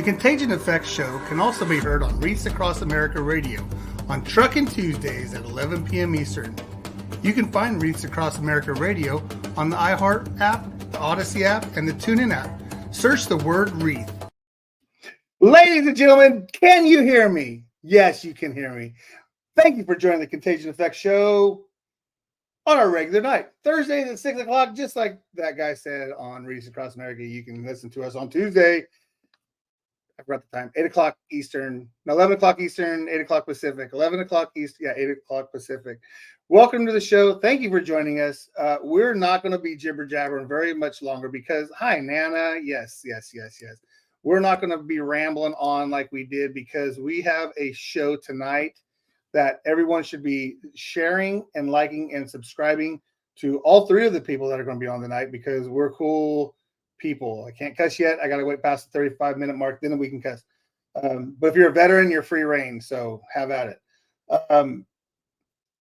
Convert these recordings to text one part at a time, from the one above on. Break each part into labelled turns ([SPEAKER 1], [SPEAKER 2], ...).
[SPEAKER 1] Contagion Effects show can also be heard on Reach Across America Radio on Truckin' Tuesdays at 11 p.m. Eastern. You can find Reach Across America Radio on the iHeart app, the Odyssey app, and the TuneIn app. Search the word Wreath. Ladies and gentlemen, can you hear me? Yes, you can hear me. Thank you for joining the Contagion Effects show on our regular night. Thursdays at 6 o'clock, just like that guy said on Reach Across America. You can listen to us on Tuesday. I forgot the time, 8 o'clock Eastern, 11 o'clock Eastern, 8 o'clock Pacific, 11 o'clock East, 8 o'clock Pacific. Welcome to the show. Thank you for joining us. We're not going to be jibber-jabbering very much longer because, hi, Nana. Yes. We're not going to be rambling on like we did because we have a show tonight that everyone should be sharing and liking and subscribing to all three of the people that are going to be on tonight because we're cool people. I can't cuss yet. I got to wait past the 35-minute mark. Then we can cuss. But if you're a veteran, you're free reign. So have at it.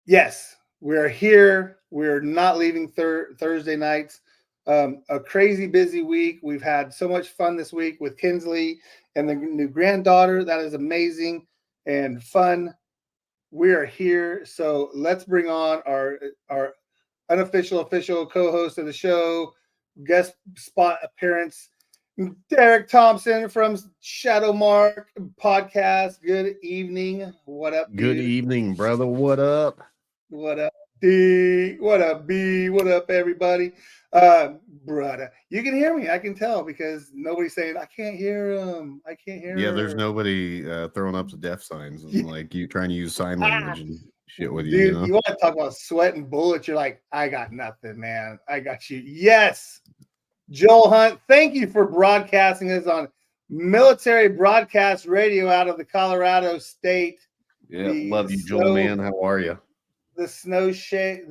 [SPEAKER 1] Yes, we're here. We're not leaving Thursday nights. A crazy busy week. We've had so much fun this week with Kinsley and the new granddaughter. That is amazing and fun. We are here. So let's bring on our official co-host of the show, guest spot appearance, Derek Thompson from Shadow Mark Podcast. Good evening. What up, dude?
[SPEAKER 2] Good evening, brother. What up?
[SPEAKER 1] What up, D? What up, B? What up, everybody? Brother, you can hear me. I can tell because nobody's saying I can't hear him. I can't hear.
[SPEAKER 2] Yeah, there's nobody throwing up the deaf signs and like you trying to use sign language and shit with you.
[SPEAKER 1] Dude,
[SPEAKER 2] you know?
[SPEAKER 1] You want to talk about sweating bullets? You're like, I got nothing, man. I got you. Yes, Joel Hunt. Thank you for broadcasting us on Military Broadcast Radio out of the Colorado State.
[SPEAKER 2] Yeah, love you, Joel, man. How are you?
[SPEAKER 1] The snow state,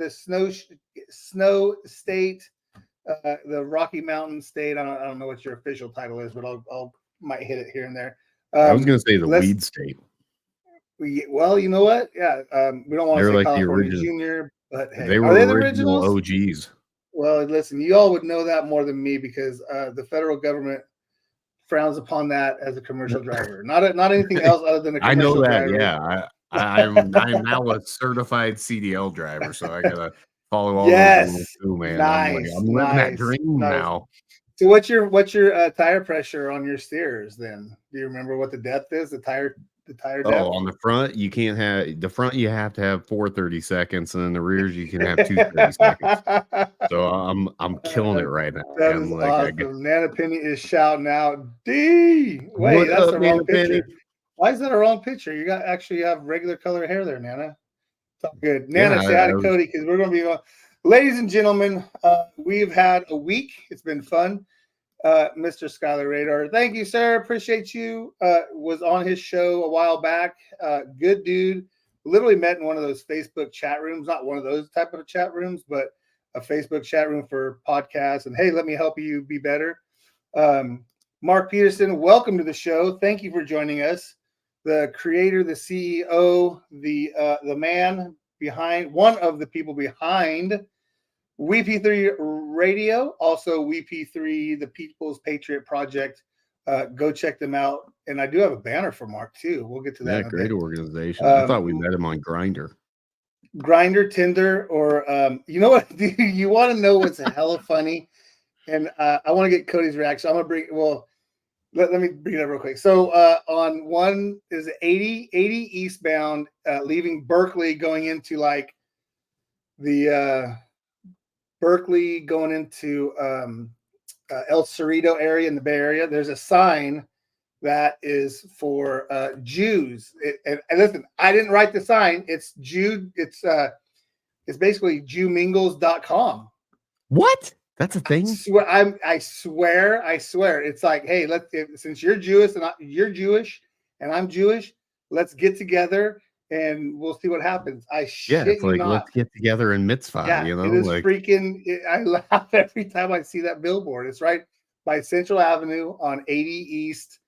[SPEAKER 1] the Rocky Mountain State. I don't know what your official title is, but I'll might hit it here and there.
[SPEAKER 2] I was going to say the weed state.
[SPEAKER 1] Well, you know what? Yeah, we don't want to say
[SPEAKER 2] like
[SPEAKER 1] California
[SPEAKER 2] the original,
[SPEAKER 1] Junior, but hey,
[SPEAKER 2] they were the original OGs.
[SPEAKER 1] Well, listen, you all would know that more than me because the federal government frowns upon that as a commercial driver. Not anything else other than a commercial driver.
[SPEAKER 2] I know that. Yeah, I'm now a certified CDL driver, so I gotta follow all those rules too, man.
[SPEAKER 1] Nice,
[SPEAKER 2] I'm living that dream now.
[SPEAKER 1] So what's your tire pressure on your steers then? Do you remember what the depth is? The tire depth?
[SPEAKER 2] Oh, on the front you can't have the front. You have to have 430 seconds, and then the rears you can have 230 seconds. So I'm killing it right now.
[SPEAKER 1] That is awesome. Nana Penny is shouting out. D. Wait, that's the wrong picture. Why is that a wrong picture? You actually have regular color hair there, Nana. It's all good. Nana, say hi to Cody because we're going to be on. Ladies and gentlemen, we've had a week. It's been fun. Mr. Skylar Radar, thank you, sir. Appreciate you. Was on his show a while back. Good dude. Literally met in one of those Facebook chat rooms. Not one of those type of chat rooms, but a Facebook chat room for podcasts. And hey, let me help you be better. Mark Peterson, welcome to the show. Thank you for joining us. The creator, the CEO, the man behind, one of the people behind WeP3 Radio, also WeP3, the People's Patriot Project. Go check them out. And I do have a banner for Mark too. We'll get to that.
[SPEAKER 2] Yeah, great organization. I thought we met him on Grindr,
[SPEAKER 1] Tinder, or you know what? You want to know what's hella funny? And I want to get Cody's reaction. I'm gonna bring Let me bring it up real quick. So on one is 80 eastbound, leaving Berkeley, going into like the Berkeley, going into El Cerrito area in the Bay Area. There's a sign that is for Jews. And listen, I didn't write the sign. It's Jew. It's basically JewMingles.com.
[SPEAKER 2] What? That's a thing.
[SPEAKER 1] I swear. It's like, hey, since you're Jewish and you're Jewish and I'm Jewish, let's get together and we'll see what happens.
[SPEAKER 2] It's like let's get together in mitzvah.
[SPEAKER 1] Yeah,
[SPEAKER 2] you know,
[SPEAKER 1] it is freaking. I laugh every time I see that billboard. It's right by Central Avenue on 80 East,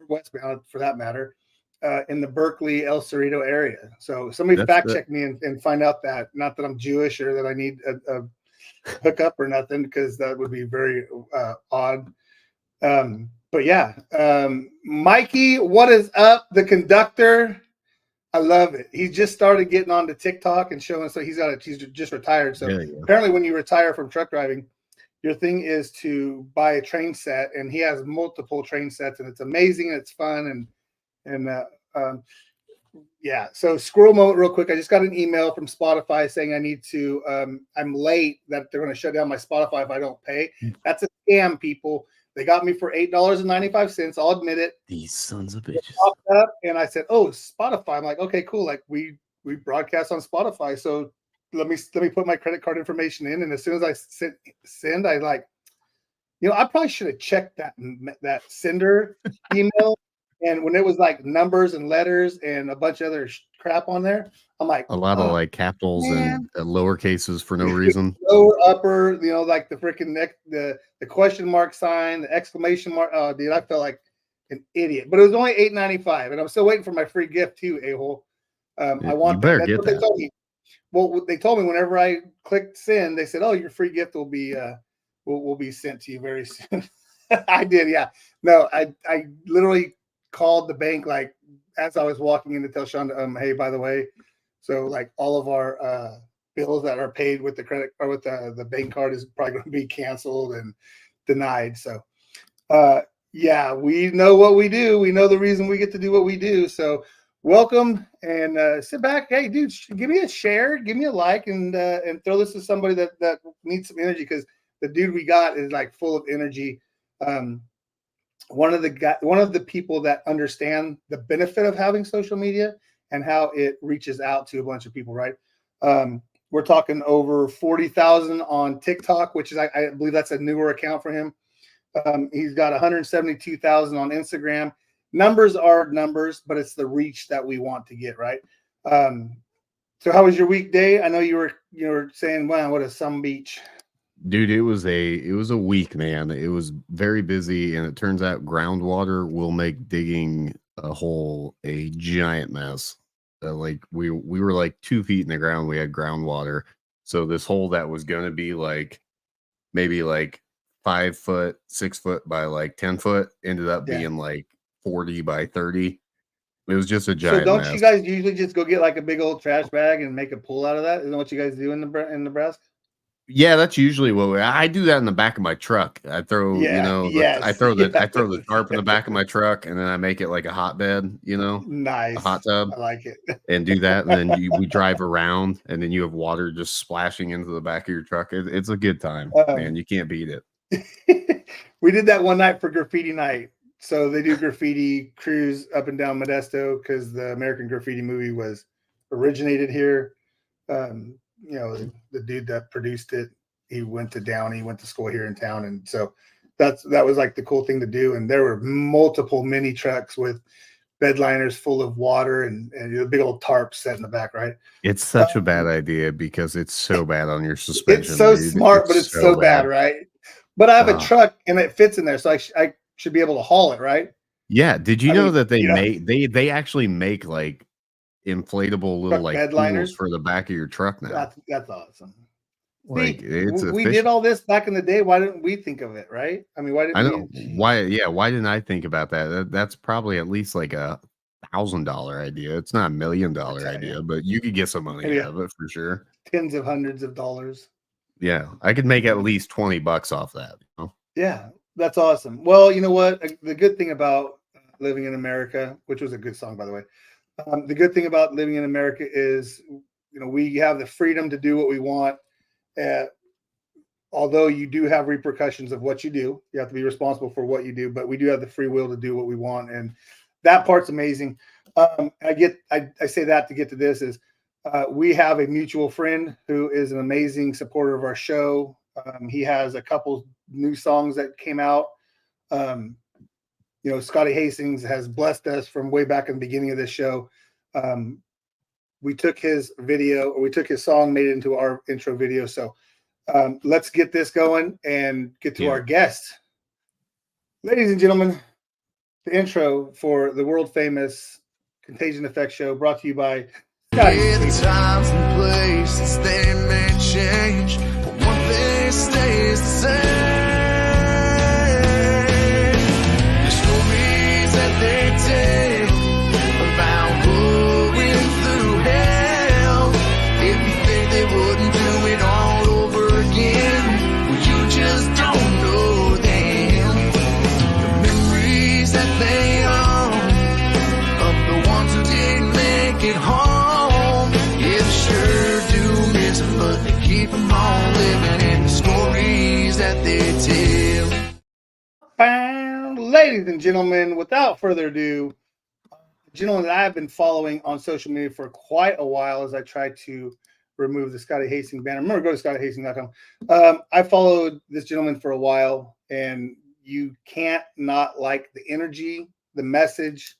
[SPEAKER 1] westbound for that matter, in the Berkeley El Cerrito area. So somebody fact check me and find out that not that I'm Jewish or that I need a hook up or nothing, because that would be very odd. But yeah, Mikey, what is up? The conductor. I love it. He just started getting onto TikTok and showing. So he's just retired. So apparently, when you retire from truck driving, your thing is to buy a train set, and he has multiple train sets, and it's amazing and it's fun and yeah. So squirrel moment, real quick. I just got an email from Spotify saying I need to. I'm late. That they're going to shut down my Spotify if I don't pay. That's a scam, people. They got me for $8.95. I'll admit it.
[SPEAKER 2] These sons of bitches.
[SPEAKER 1] Popped up and I said, "Oh, Spotify." I'm like, "Okay, cool. Like we broadcast on Spotify, so let me put my credit card information in." And as soon as I send, I like, I probably should have checked that sender email. And when it was like numbers and letters and a bunch of other crap on there, I'm like,
[SPEAKER 2] a lot of like capitals and lower cases for no reason.
[SPEAKER 1] Lower, upper, like the freaking neck, the question mark sign, the exclamation mark. Oh, dude, I felt like an idiot. But it was only $8.95, and I'm still waiting for my free gift too, a-hole. I want
[SPEAKER 2] you better
[SPEAKER 1] that.
[SPEAKER 2] Get
[SPEAKER 1] what
[SPEAKER 2] that.
[SPEAKER 1] They told me. Well, they told me whenever I clicked send, they said, "Oh, your free gift will be will be sent to you very soon." I did, yeah. No, I literally called the bank like as I was walking in to tell Shonda, hey, by the way, so like all of our bills that are paid with the credit or with the bank card is probably going to be canceled and denied. So yeah, we know what we do. We know the reason we get to do what we do. So welcome and sit back. Hey, dude, give me a share, give me a like, and throw this to somebody that needs some energy, because the dude we got is like full of energy. One of the people that understand the benefit of having social media and how it reaches out to a bunch of people, right? We're talking over 40,000 on TikTok, which is, I believe that's a newer account for him. He's got 172,000 on Instagram. Numbers are numbers, but it's the reach that we want to get, right? So how was your weekday? I know you were saying, wow, what a some beach.
[SPEAKER 2] Dude, it was a week, man. It was very busy, and it turns out groundwater will make digging a hole a giant mess. Like we were like 2 feet in the ground. We had groundwater, so this hole that was going to be like maybe like 5 foot, 6 foot by like 10 foot ended up being like 40 by 30. It was just a giant.
[SPEAKER 1] So don't
[SPEAKER 2] mess.
[SPEAKER 1] You guys usually just go get like a big old trash bag and make a pool out of that? Isn't that what you guys do in Nebraska?
[SPEAKER 2] Yeah, that's usually what I do. That in the back of my truck. I throw, I throw the tarp in the back of my truck, and then I make it like a hotbed,
[SPEAKER 1] nice,
[SPEAKER 2] a hot tub.
[SPEAKER 1] I like it.
[SPEAKER 2] And do that, and then we drive around, and then you have water just splashing into the back of your truck. It's a good time, man. You can't beat it.
[SPEAKER 1] We did that one night for graffiti night. So they do graffiti crews up and down Modesto because the American Graffiti movie was originated here. The dude that produced it, he went to Downey, went to school here in town, and so that was like the cool thing to do. And there were multiple mini trucks with bed liners full of water and a big old tarp set in the back, right?
[SPEAKER 2] It's such a bad idea because it's so bad on your suspension.
[SPEAKER 1] It's so smart, but it's so bad, right? But I have a truck and it fits in there, so I should be able to haul it, right?
[SPEAKER 2] Yeah. Did you know that they actually make like inflatable little like
[SPEAKER 1] bed liners
[SPEAKER 2] for the back of your truck now?
[SPEAKER 1] That's awesome.
[SPEAKER 2] Like
[SPEAKER 1] we did all this back in the day. Why didn't we think of it, right? I mean, why didn't I think about that? That's probably at least like $1,000 idea. It's not $1 million idea, but you could get some money out of it for sure. Tens of hundreds of dollars.
[SPEAKER 2] Yeah, I could make at least $20 off that.
[SPEAKER 1] Yeah, that's awesome. Well, you know what? The good thing about living in America, which was a good song, by the way. The good thing about living in America is, we have the freedom to do what we want. Although you do have repercussions of what you do, you have to be responsible for what you do, but we do have the free will to do what we want. And that part's amazing. I say that to get to this is, we have a mutual friend who is an amazing supporter of our show. He has a couple new songs that came out. Scotty Hastings has blessed us from way back in the beginning of this show. We took his song, made it into our intro video. So let's get this going and get to our guest. Ladies and gentlemen, the intro for the world famous Contagion Effect show, brought to you by Scotty.
[SPEAKER 3] The times and places, they may change, but one thing stays the same. make it home. Yeah, they sure do miss them, but they keep them all living in the stories that they tell.
[SPEAKER 1] Ladies and gentlemen, without further ado, the gentleman that I've been following on social media for quite a while as I try to remove the Scotty Hastings banner. Remember, go to scottyhastings.com. I followed this gentleman for a while, and you can't not like the energy, the message,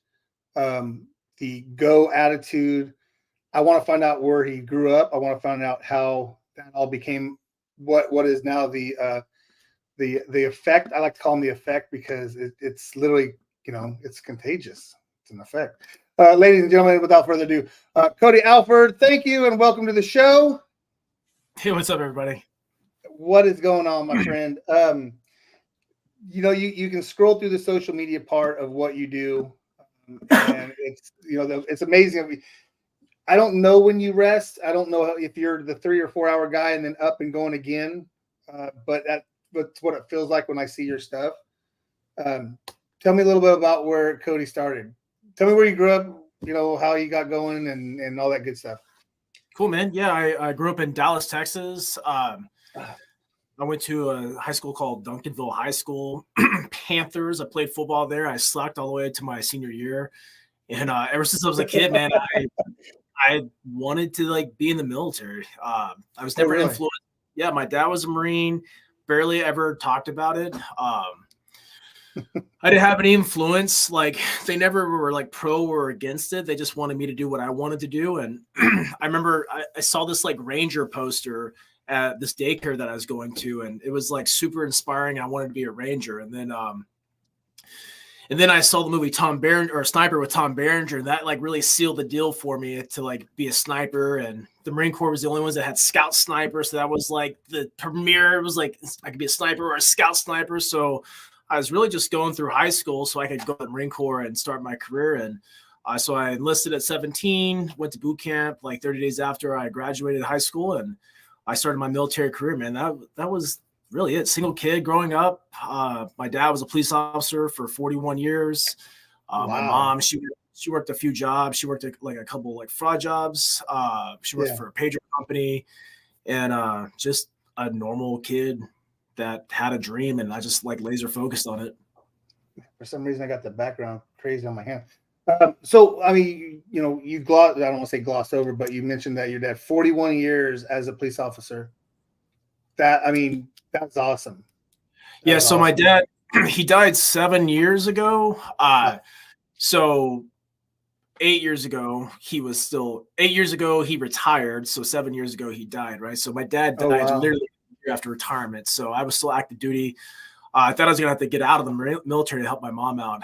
[SPEAKER 1] the go attitude. I want to find out where he grew up. I want to find out how that all became what is now the effect. I like to call him the effect because it's literally, it's contagious. It's an effect. Ladies and gentlemen, without further ado, Cody Alford, thank you and welcome to the show.
[SPEAKER 4] Hey, what's up, everybody?
[SPEAKER 1] What is going on, my friend? You can scroll through the social media part of what you do, and it's amazing. I don't know when you rest. I don't know if you're the 3 or 4 hour guy and then up and going again, but that's what it feels like when I see your stuff. Tell me a little bit about where Cody started. Tell me where you grew up, how you got going and all that good stuff.
[SPEAKER 4] Cool, man. Yeah, I grew up in Dallas, Texas. I went to a high school called Duncanville High School. Panthers. I played football there. I slacked all the way to my senior year. And ever since I was a kid, man, I wanted to be in the military. I was never influenced. Yeah, my dad was a Marine. Barely ever talked about it. I didn't have any influence. They never were pro or against it. They just wanted me to do what I wanted to do. And I remember I saw this Ranger poster at this daycare that I was going to, and it was super inspiring. I wanted to be a Ranger. And then I saw the movie Sniper with Tom Berenger, and that really sealed the deal for me to be a sniper. And the Marine Corps was the only ones that had scout sniper, so that was the premiere. It was I could be a sniper or a scout sniper. So I was really just going through high school so I could go to the Marine Corps and start my career. And so I enlisted at 17, went to boot camp 30 days after I graduated high school, and I started my military career, man. That was really it. Single kid growing up. My dad was a police officer for 41 years.
[SPEAKER 1] Wow.
[SPEAKER 4] My mom, she worked a few jobs. She worked at a couple fraud jobs. She worked for a pager company, and just a normal kid that had a dream, and I just laser focused on it.
[SPEAKER 1] For some reason, I got the background crazy on my hand. So, I mean, you I don't want to say glossed over, but you mentioned that your dad 41 years as a police officer. That's awesome.
[SPEAKER 4] Yeah. So my dad, he died 7 years ago. So 8 years ago, he retired. So 7 years ago, he died. Right. So my dad died literally a year after retirement. So I was still active duty. I thought I was going to have to get out of the military to help my mom out.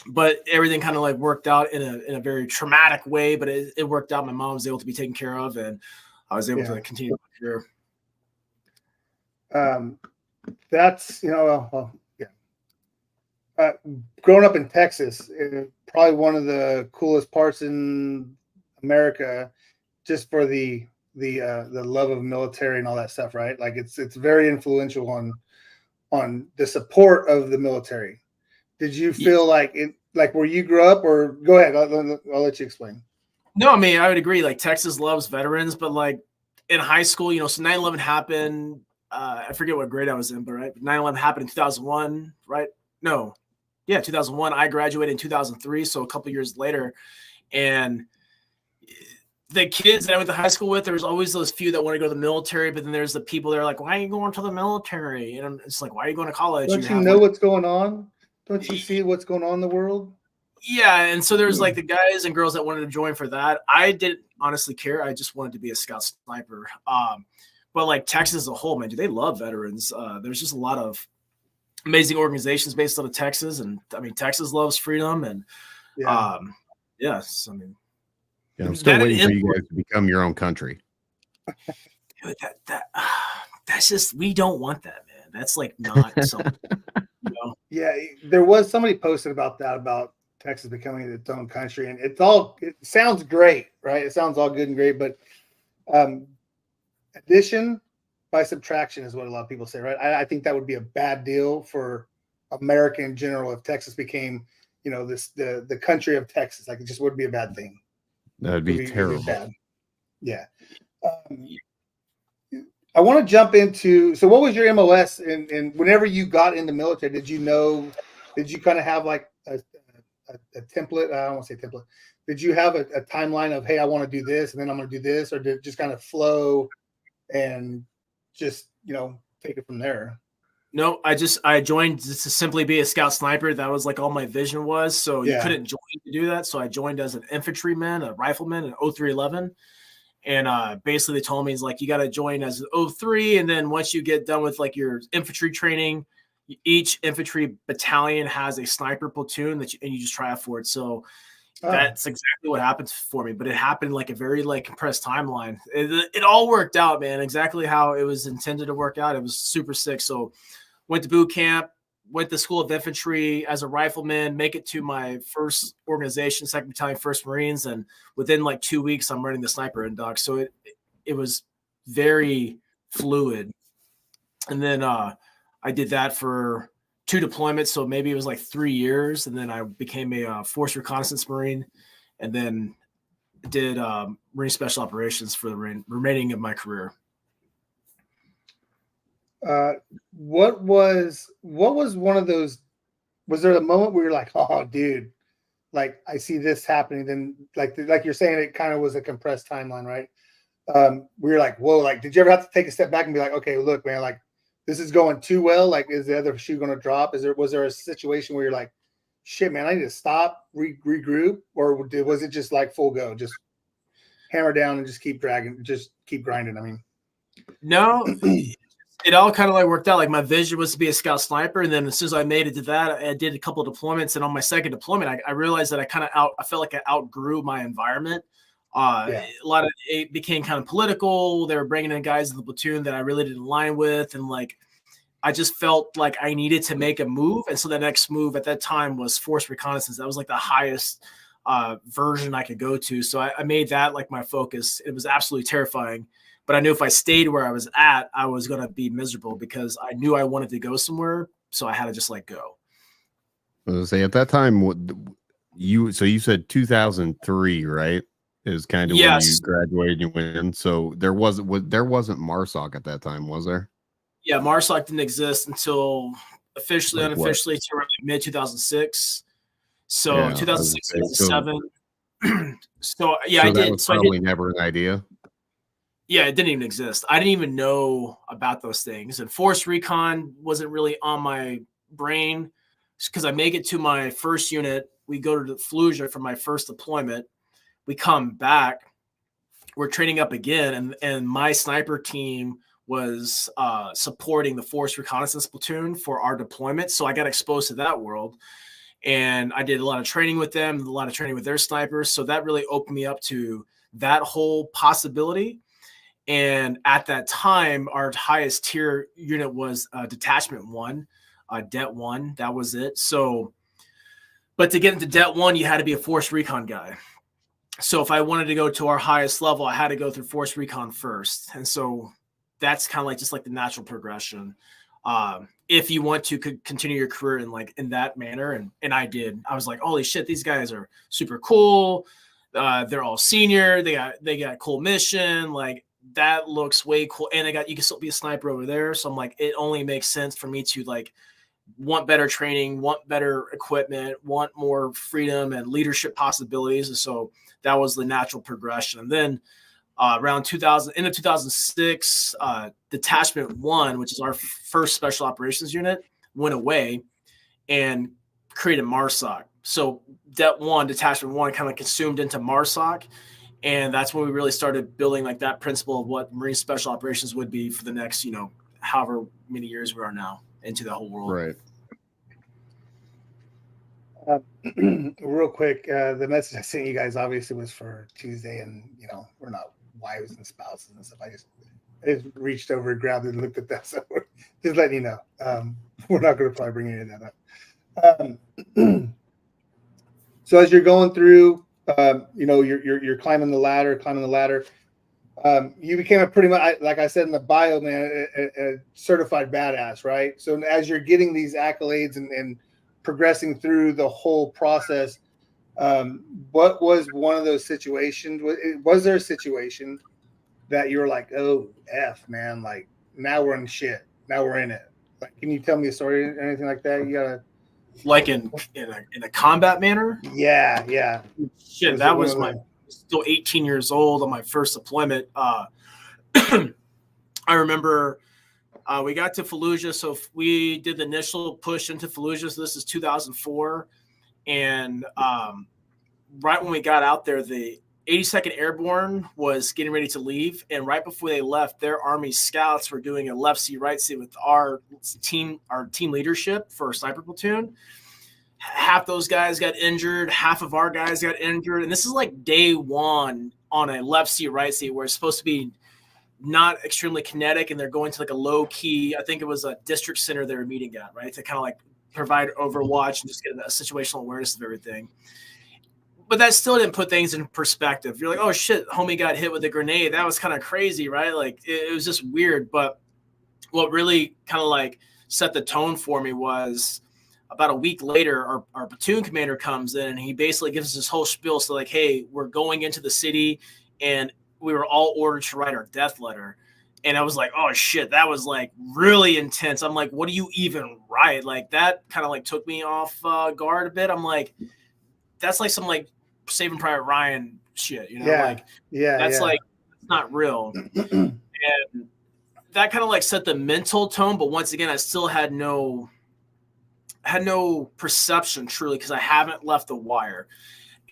[SPEAKER 4] But everything kind of worked out in a very traumatic way, but it worked out. My mom was able to be taken care of, and I was able to continue my career.
[SPEAKER 1] That's, growing up in Texas, probably one of the coolest parts in America, just for the love of military and all that stuff, right? It's very influential on the support of the military. Did you feel where you grew up, or go ahead? I'll let you explain.
[SPEAKER 4] No, I mean, I would agree. Texas loves veterans, but in high school, so 9/11 happened. I forget what grade I was in, but 9/11 happened in 2001, right? No. Yeah, 2001. I graduated in 2003, so a couple years later. And the kids that I went to high school with, there's always those few that want to go to the military, but then there's the people that are like, why are you going to the military? And it's why are you going to college?
[SPEAKER 1] Don't you know what's going on? Don't you see what's going on in the world?
[SPEAKER 4] Yeah, and so there's the guys and girls that wanted to join for that. I didn't honestly care. I just wanted to be a scout sniper. But Texas as a whole, man, they love veterans. There's just a lot of amazing organizations based out of Texas, and I mean Texas loves freedom, and yes, I mean,
[SPEAKER 2] I'm still waiting for you guys to become your own country.
[SPEAKER 4] Dude, that's just, we don't want that, man. That's not something.
[SPEAKER 1] Yeah, there was somebody posted about that, about Texas becoming its own country, and it sounds great, right? It sounds all good and great, but addition by subtraction is what a lot of people say, right? I think that would be a bad deal for America in general if Texas became, the country of Texas. Like, it just wouldn't be a bad thing.
[SPEAKER 2] That'd be
[SPEAKER 1] It'd
[SPEAKER 2] terrible.
[SPEAKER 1] bad. Yeah. I want to jump into, so what was your MOS, and whenever you got in the military, did you kind of have like a template? I don't want to say template. Did you have a timeline of, hey, I want to do this, and then I'm going to do this, or did it just kind of flow and just, take it from there?
[SPEAKER 4] No, I joined just to simply be a scout sniper. That was like all my vision was. So you couldn't join to do that. So I joined as an infantryman, a rifleman, an 0311. And basically they told me, it's like, you got to join as an 03. And then once you get done with like your infantry training, each infantry battalion has a sniper platoon and you just try out for it. So that's exactly what happened for me. But it happened like a very like compressed timeline. It all worked out, man. Exactly how it was intended to work out. It was super sick. So went to boot camp, went to School of Infantry as a rifleman, make it to my first organization, 2nd Battalion, 1st Marines. And within like 2 weeks, I'm running the sniper induct. So it was very fluid. And then I did that for 2 deployments. So maybe it was like 3 years. And then I became a Force Reconnaissance Marine, and then did Marine Special Operations for the remaining of my career.
[SPEAKER 1] What was one of those? Was there a moment where you're like, oh, dude, like I see this happening? Then like you're saying, it kind of was a compressed timeline, right? We were like, whoa, like, did you ever have to take a step back and be like, okay, look, man, like this is going too well. Like, is the other shoe going to drop? Was there a situation where you're like, shit, man, I need to stop, regroup, or was it just like full go, just hammer down and just keep dragging, just keep grinding? I mean,
[SPEAKER 4] no. It all kind of like worked out. Like my vision was to be a scout sniper. And then as soon as I made it to that, I did a couple of deployments. And on my 2nd deployment, I realized that I felt like I outgrew my environment. A lot of it became kind of political. They were bringing in guys in the platoon that I really didn't align with. And like, I just felt like I needed to make a move. And so the next move at that time was Force Reconnaissance. That was like the highest version I could go to. So I made that like my focus. It was absolutely terrifying. But I knew if I stayed where I was at, I was going to be miserable because I knew I wanted to go somewhere. So I had to just like go.
[SPEAKER 2] I was gonna say at that time, you said 2003, right? Is kind of when you graduated and you went in. So there wasn't MARSOC at that time, was there?
[SPEAKER 4] Yeah, MARSOC didn't exist until officially,
[SPEAKER 2] like
[SPEAKER 4] unofficially, to mid 2006. So 2006, 2007. So yeah, I did.
[SPEAKER 2] That was probably never an idea.
[SPEAKER 4] Yeah, it didn't even exist. I didn't even know about those things. And Force Recon wasn't really on my brain because I make it to my first unit. We go to Fallujah for my first deployment. We come back. We're training up again. And my sniper team was supporting the Force Reconnaissance Platoon for our deployment. So I got exposed to that world. And I did a lot of training with them, a lot of training with their snipers. So that really opened me up to that whole possibility. And at that time, our highest tier unit was Detachment 1, Det 1. That was it. So, but to get into Det 1, you had to be a Force Recon guy. So if I wanted to go to our highest level, I had to go through Force Recon first. And so that's kind of like just like the natural progression. If you want to continue your career in that manner. And I did. I was like, holy shit, these guys are super cool. They're all senior. They got cool mission. Like, that looks way cool. And you can still be a sniper over there. So I'm like, it only makes sense for me to like want better training, want better equipment, want more freedom and leadership possibilities. And so that was the natural progression. And then around 2006, Detachment 1, which is our first special operations unit, went away and created MARSOC. So Det 1, Detachment 1 kind of consumed into MARSOC. And that's when we really started building like that principle of what Marine Special Operations would be for the next, however many years we are now into the whole world.
[SPEAKER 2] Right.
[SPEAKER 1] Real quick, the message I sent you guys obviously was for Tuesday, and we're not wives and spouses and stuff. I just reached over, grabbed it, and looked at that. So just letting you know, we're not going to probably bring any of that up. So as you're going through, you're climbing the ladder. You became a pretty much, like I said in the bio, man, a certified badass, right? So as you're getting these accolades and progressing through the whole process, what was one of those situations? Was there a situation that you were like, oh, F, man, like now we're in shit. Now we're in it. Like, can you tell me a story or anything like that? You gotta,
[SPEAKER 4] like in a combat manner.
[SPEAKER 1] yeah.
[SPEAKER 4] Shit, that was still 18 years old on my first deployment. I remember we got to Fallujah, so we did the initial push into Fallujah. So this is 2004, and right when we got out there, the 82nd Airborne was getting ready to leave, and right before they left, their Army scouts were doing a left seat, right seat with our team leadership for a sniper platoon. Half those guys got injured, half of our guys got injured, and this is like day one on a left seat, right seat, where it's supposed to be not extremely kinetic, and they're going to like a low key. I think it was a district center they were meeting at, right, to kind of like provide overwatch and just get a situational awareness of everything. But that still didn't put things in perspective. You're like, oh shit, homie got hit with a grenade. That was kind of crazy, right? Like it was just weird. But what really kind of like set the tone for me was about a week later, our platoon commander comes in and he basically gives us this whole spiel. So like, hey, we're going into the city and we were all ordered to write our death letter. And I was like, oh shit, that was like really intense. I'm like, what do you even write? Like that kind of like took me off guard a bit. I'm like, that's like some like Saving Private Ryan shit, you know? That's like not real. And that kind of like set the mental tone. But once again, I still had no perception truly because I haven't left the wire.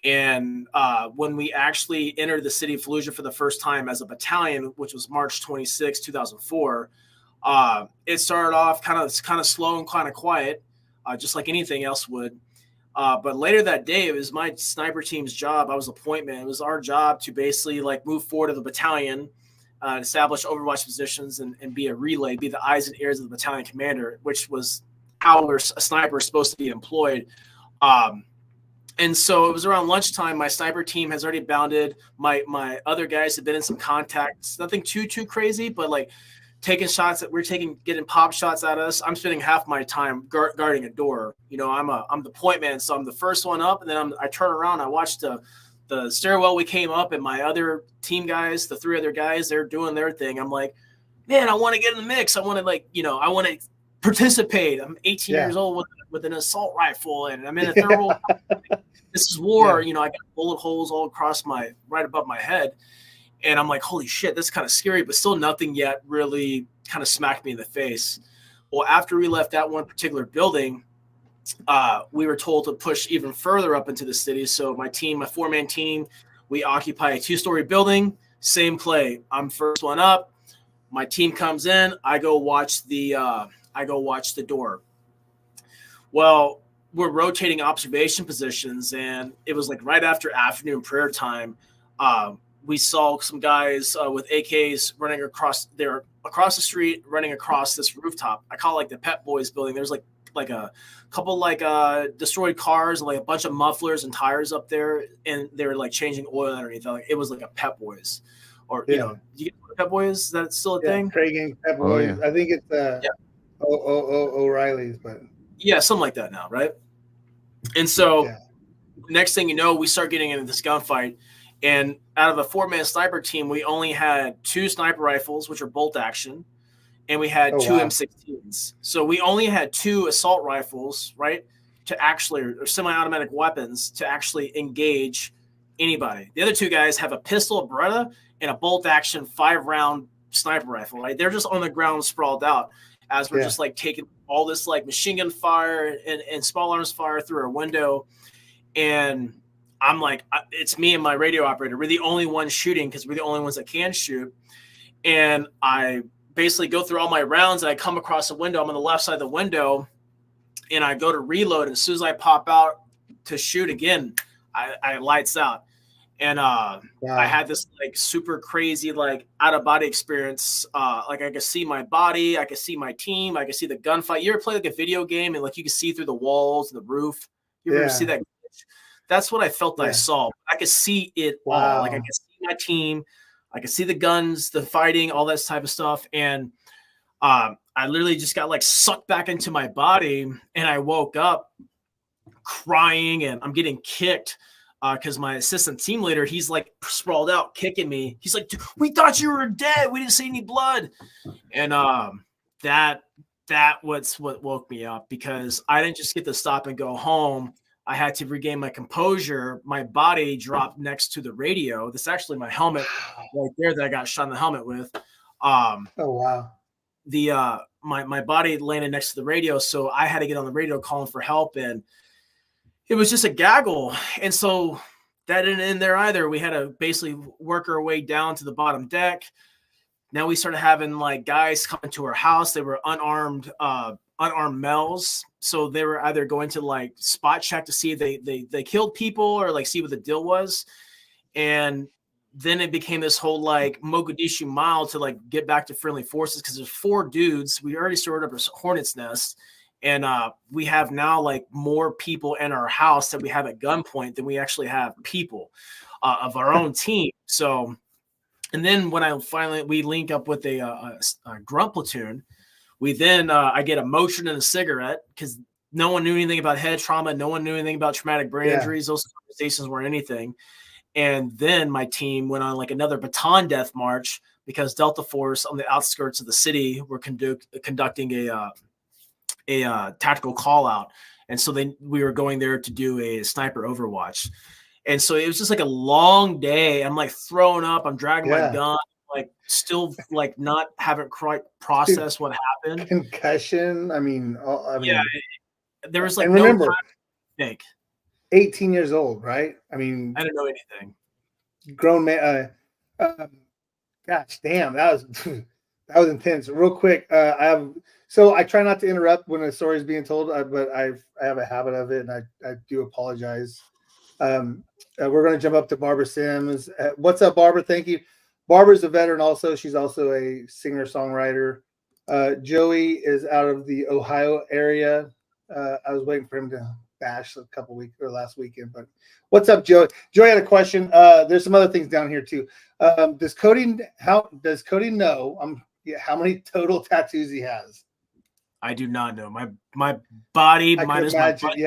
[SPEAKER 4] And when we actually entered the city of Fallujah for the first time as a battalion, which was March 26, 2004, it started off kind of slow and kind of quiet, just like anything else would. But later that day, it was my sniper team's job. I was a point man. It was our job to basically like move forward to the battalion, establish overwatch positions, and be a relay, be the eyes and ears of the battalion commander, which was how a sniper is supposed to be employed. And so it was around lunchtime. My sniper team has already bounded. My other guys have been in some contacts. Nothing too crazy, but like taking shots that getting pop shots at us. I'm spending half my time guarding a door. You know, I'm the point man, so I'm the first one up, and then I turn around. I watch the stairwell we came up, and my other team guys, the three other guys, they're doing their thing. I'm like, man, I want to get in the mix. I want to I want to participate. I'm 18 years old with an assault rifle, and I'm in a thermal. This is war. I got bullet holes all across right above my head. And I'm like, holy shit, this is kind of scary, but still nothing yet really kind of smacked me in the face. Well, after we left that one particular building, we were told to push even further up into the city. So my four-man team, we occupy a 2-story building, same play. I'm first one up. My team comes in. I go watch the door. Well, we're rotating observation positions, and it was like right after afternoon prayer time. We saw some guys with AKs running across the street, running across this rooftop. I call it like the Pep Boys building. There's like a couple destroyed cars and like a bunch of mufflers and tires up there, and they were like changing oil underneath. Like it was like a Pep Boys, or you get what Pep Boys? Is that still a thing?
[SPEAKER 1] Craig Pep Boys. I think it's O'Reilly's, but
[SPEAKER 4] something like that now, right? And so next thing you know, we start getting into this gunfight. And out of a 4-man sniper team, we only had 2 sniper rifles, which are bolt action, and we had 2 M16s. So we only had 2 assault rifles, right, or semi-automatic weapons to actually engage anybody. The other 2 guys have a pistol, a Beretta, and a bolt action 5-round sniper rifle, right? They're just on the ground sprawled out as we're just like taking all this like machine gun fire and small arms fire through our window. And I'm like, it's me and my radio operator. We're the only ones shooting because we're the only ones that can shoot. And I basically go through all my rounds, and I come across the window. I'm on the left side of the window, and I go to reload. And as soon as I pop out to shoot again, I lights out. And I had this like super crazy like out of body experience. Like I could see my body, I could see my team, I could see the gunfight. You ever play like a video game and like you can see through the walls and the roof? You ever see that? That's what I felt that I saw. I could see it all. Like I could see my team, I could see the guns, the fighting, all that type of stuff. And I literally just got like sucked back into my body, and I woke up, crying, and I'm getting kicked because my assistant team leader, he's like sprawled out kicking me. He's like, we thought you were dead. We didn't see any blood. And that was what woke me up, because I didn't just get to stop and go home. I had to regain my composure. My body dropped next to the radio. This is actually my helmet right there that I got shot in the helmet with.
[SPEAKER 1] Oh wow.
[SPEAKER 4] The my body landed next to the radio, so I had to get on the radio calling for help, and it was just a gaggle. And so that didn't end there either. We had to basically work our way down to the bottom deck. Now we started having like guys coming to our house. They were unarmed males. So they were either going to like spot check to see if they killed people, or like see what the deal was. And then it became this whole like Mogadishu mile to like get back to friendly forces, because there's 4 dudes. We already stored up a hornet's nest, and we have now like more people in our house that we have at gunpoint than we actually have people of our own team. So, and then when we link up with a grunt platoon, we then I get a motion and a cigarette, because no one knew anything about head trauma. No one knew anything about traumatic brain injuries. Those conversations weren't anything. And then my team went on like another baton death march, because Delta Force on the outskirts of the city were conducting a tactical call out. And so we were going there to do a sniper overwatch. And so it was just like a long day. I'm like throwing up. I'm dragging my gun, like still like not haven't quite processed what happened.
[SPEAKER 1] Concussion. I mean,
[SPEAKER 4] there was like
[SPEAKER 1] and remember,
[SPEAKER 4] no time to think.
[SPEAKER 1] 18 years old, right? I mean,
[SPEAKER 4] I didn't know anything.
[SPEAKER 1] Grown man. Gosh, damn, that was intense. Real quick, I try not to interrupt when a story is being told, but I have a habit of it, and I do apologize. We're going to jump up to Barbara Sims. What's up, Barbara? Thank you. Barbara's a veteran also. She's also a singer-songwriter. Joey is out of the Ohio area. I was waiting for him to bash a couple weeks or last weekend, but what's up, Joey? Joey had a question. There's some other things down here too. Does Cody know how many total tattoos he has?
[SPEAKER 4] I do not know. My body minus my butt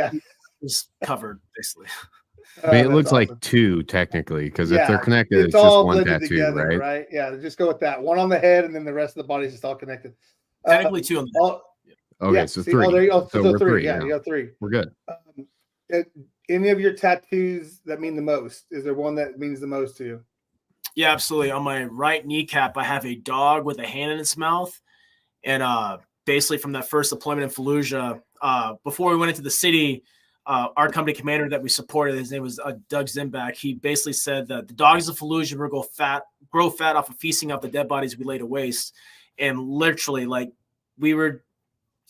[SPEAKER 4] is covered basically.
[SPEAKER 2] I mean, it looks
[SPEAKER 1] awesome.
[SPEAKER 2] like 2 technically, because if they're connected, it's just one tattoo,
[SPEAKER 1] together, right? Yeah, just go with that. One on the head, and then the rest of the body is just all connected.
[SPEAKER 4] Technically 2 on the head.
[SPEAKER 2] Okay, so 3.
[SPEAKER 1] So we're 3. Yeah, you got 3.
[SPEAKER 2] We're good.
[SPEAKER 1] Any of your tattoos that mean the most? Is there one that means the most to you?
[SPEAKER 4] Yeah, absolutely. On my right kneecap, I have a dog with a hand in its mouth. And basically from that first deployment in Fallujah, before we went into the city, our company commander that we supported, his name was Doug Zimbach. He basically said that the dogs of Fallujah will grow fat off of feasting off the dead bodies we lay to waste. And literally, like, we were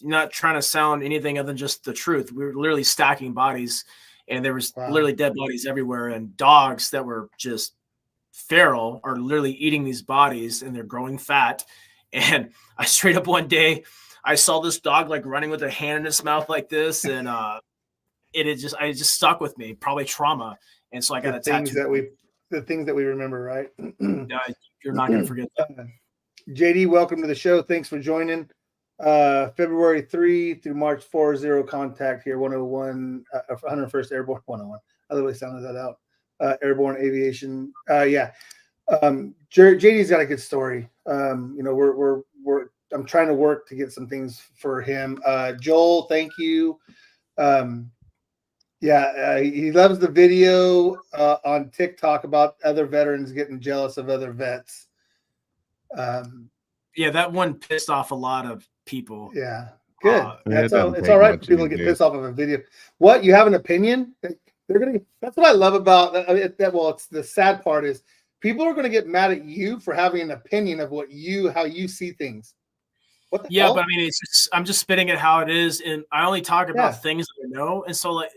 [SPEAKER 4] not trying to sound anything other than just the truth. We were literally stacking bodies, and there was literally dead bodies everywhere, and dogs that were just feral are literally eating these bodies, and they're growing fat. And I straight up one day, I saw this dog like running with a hand in its mouth like this, and it just stuck with me, probably trauma. And so I got a tattoo.
[SPEAKER 1] The things that we remember, right?
[SPEAKER 4] You're not going to forget that.
[SPEAKER 1] JD, welcome to the show. Thanks for joining. February 3 through March 4, contact here, 101, 101st Airborne 101. I literally sounded that out. Airborne Aviation. JD's got a good story. I'm trying to work to get some things for him. Joel, thank you. He loves the video on TikTok about other veterans getting jealous of other vets.
[SPEAKER 4] That one pissed off a lot of people.
[SPEAKER 1] Yeah, good. It's all right for people to get pissed off of a video. What, you have an opinion? That's what I love about that. Well, it's the sad part is people are going to get mad at you for having an opinion of how you see things. What the hell?
[SPEAKER 4] But I mean, I'm just spitting it how it is, and I only talk about things that I know. And so, like,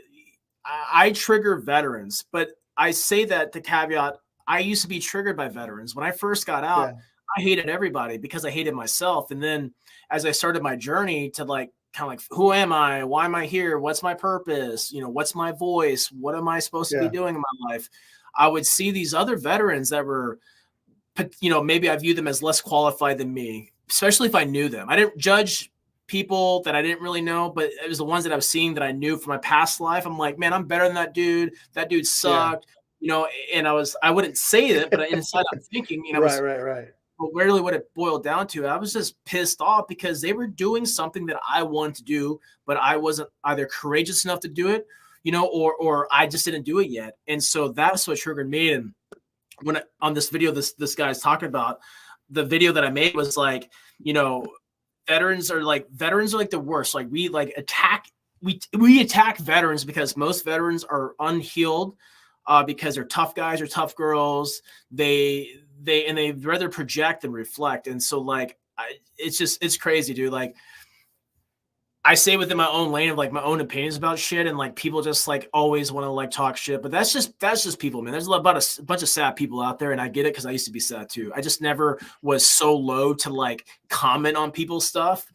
[SPEAKER 4] I trigger veterans, but I say that to caveat. I used to be triggered by veterans when I first got out. I hated everybody because I hated myself. And then as I started my journey to like, kind of like, who am I? Why am I here? What's my purpose? What's my voice? What am I supposed to be doing in my life? I would see these other veterans that were, maybe I view them as less qualified than me, especially if I knew them. I didn't judge people that I didn't really know, but it was the ones that I was seeing that I knew from my past life. I'm like, man, I'm better than that dude. That dude sucked, you know. And I wouldn't say it, but inside I'm thinking, you know,
[SPEAKER 1] right.
[SPEAKER 4] but really what it boiled down to, I was just pissed off because they were doing something that I wanted to do, but I wasn't either courageous enough to do it, you know, or I just didn't do it yet. And so that's what triggered me. And on this video, this guy's talking about, the video that I made was like, you know, veterans are like the worst. Like we attack veterans because most veterans are unhealed, because they're tough guys or tough girls. They'd rather project than reflect. And so like, it's crazy, dude. Like I say within my own lane of like my own opinions about shit, and like people just like always want to like talk shit, but that's just people, man. There's about a bunch of sad people out there, and I get it because I used to be sad too. I just never was so low to like comment on people's stuff.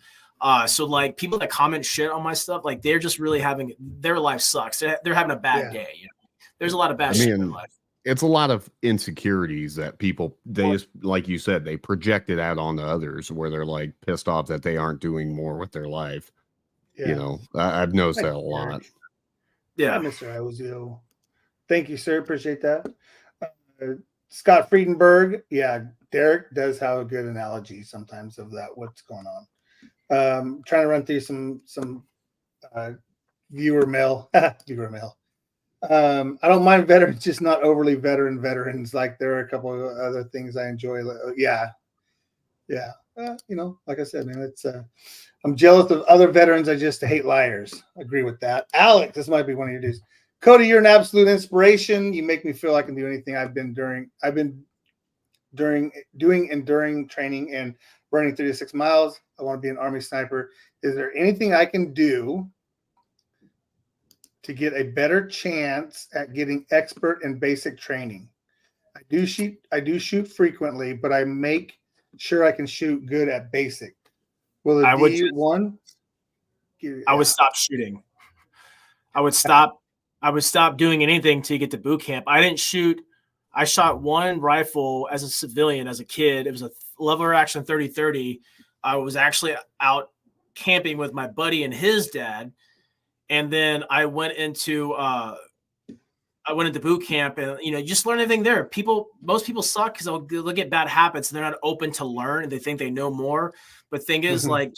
[SPEAKER 4] So like people that comment shit on my stuff, like they're just really having, their life sucks. They're having a bad day. You know? There's a lot of bad shit in their life.
[SPEAKER 2] It's a lot of insecurities that people, they just, like you said, they project it out onto others where they're like pissed off that they aren't doing more with their life. You know, I've noticed that a lot.
[SPEAKER 1] Yeah, Mr. Iozio. Thank you, sir. Appreciate that. Scott Friedenberg. Yeah, Derek does have a good analogy sometimes of that. What's going on? Trying to run through some viewer mail. Viewer mail. I don't mind veterans, just not overly veterans. Like there are a couple of other things I enjoy. Yeah. You know, like I said, man, it's I'm jealous of other veterans. I just hate liars. I agree with that. Alex, this might be one of your dudes. Cody, you're an absolute inspiration. You make me feel I can do anything. I've been doing training and running 36 miles. I want to be an Army sniper. Is there anything I can do to get a better chance at getting expert in basic training? I do shoot frequently, but I make sure I can shoot good at basic. Will it be one?
[SPEAKER 4] I would stop shooting. I would stop doing anything to get to boot camp. I shot one rifle as a civilian as a kid. It was a lever action 30-30. I was actually out camping with my buddy and his dad. And then I went into boot camp, and you know, you just learn everything there. Most people suck because they'll get bad habits and they're not open to learn, and they think they know more. But thing is, like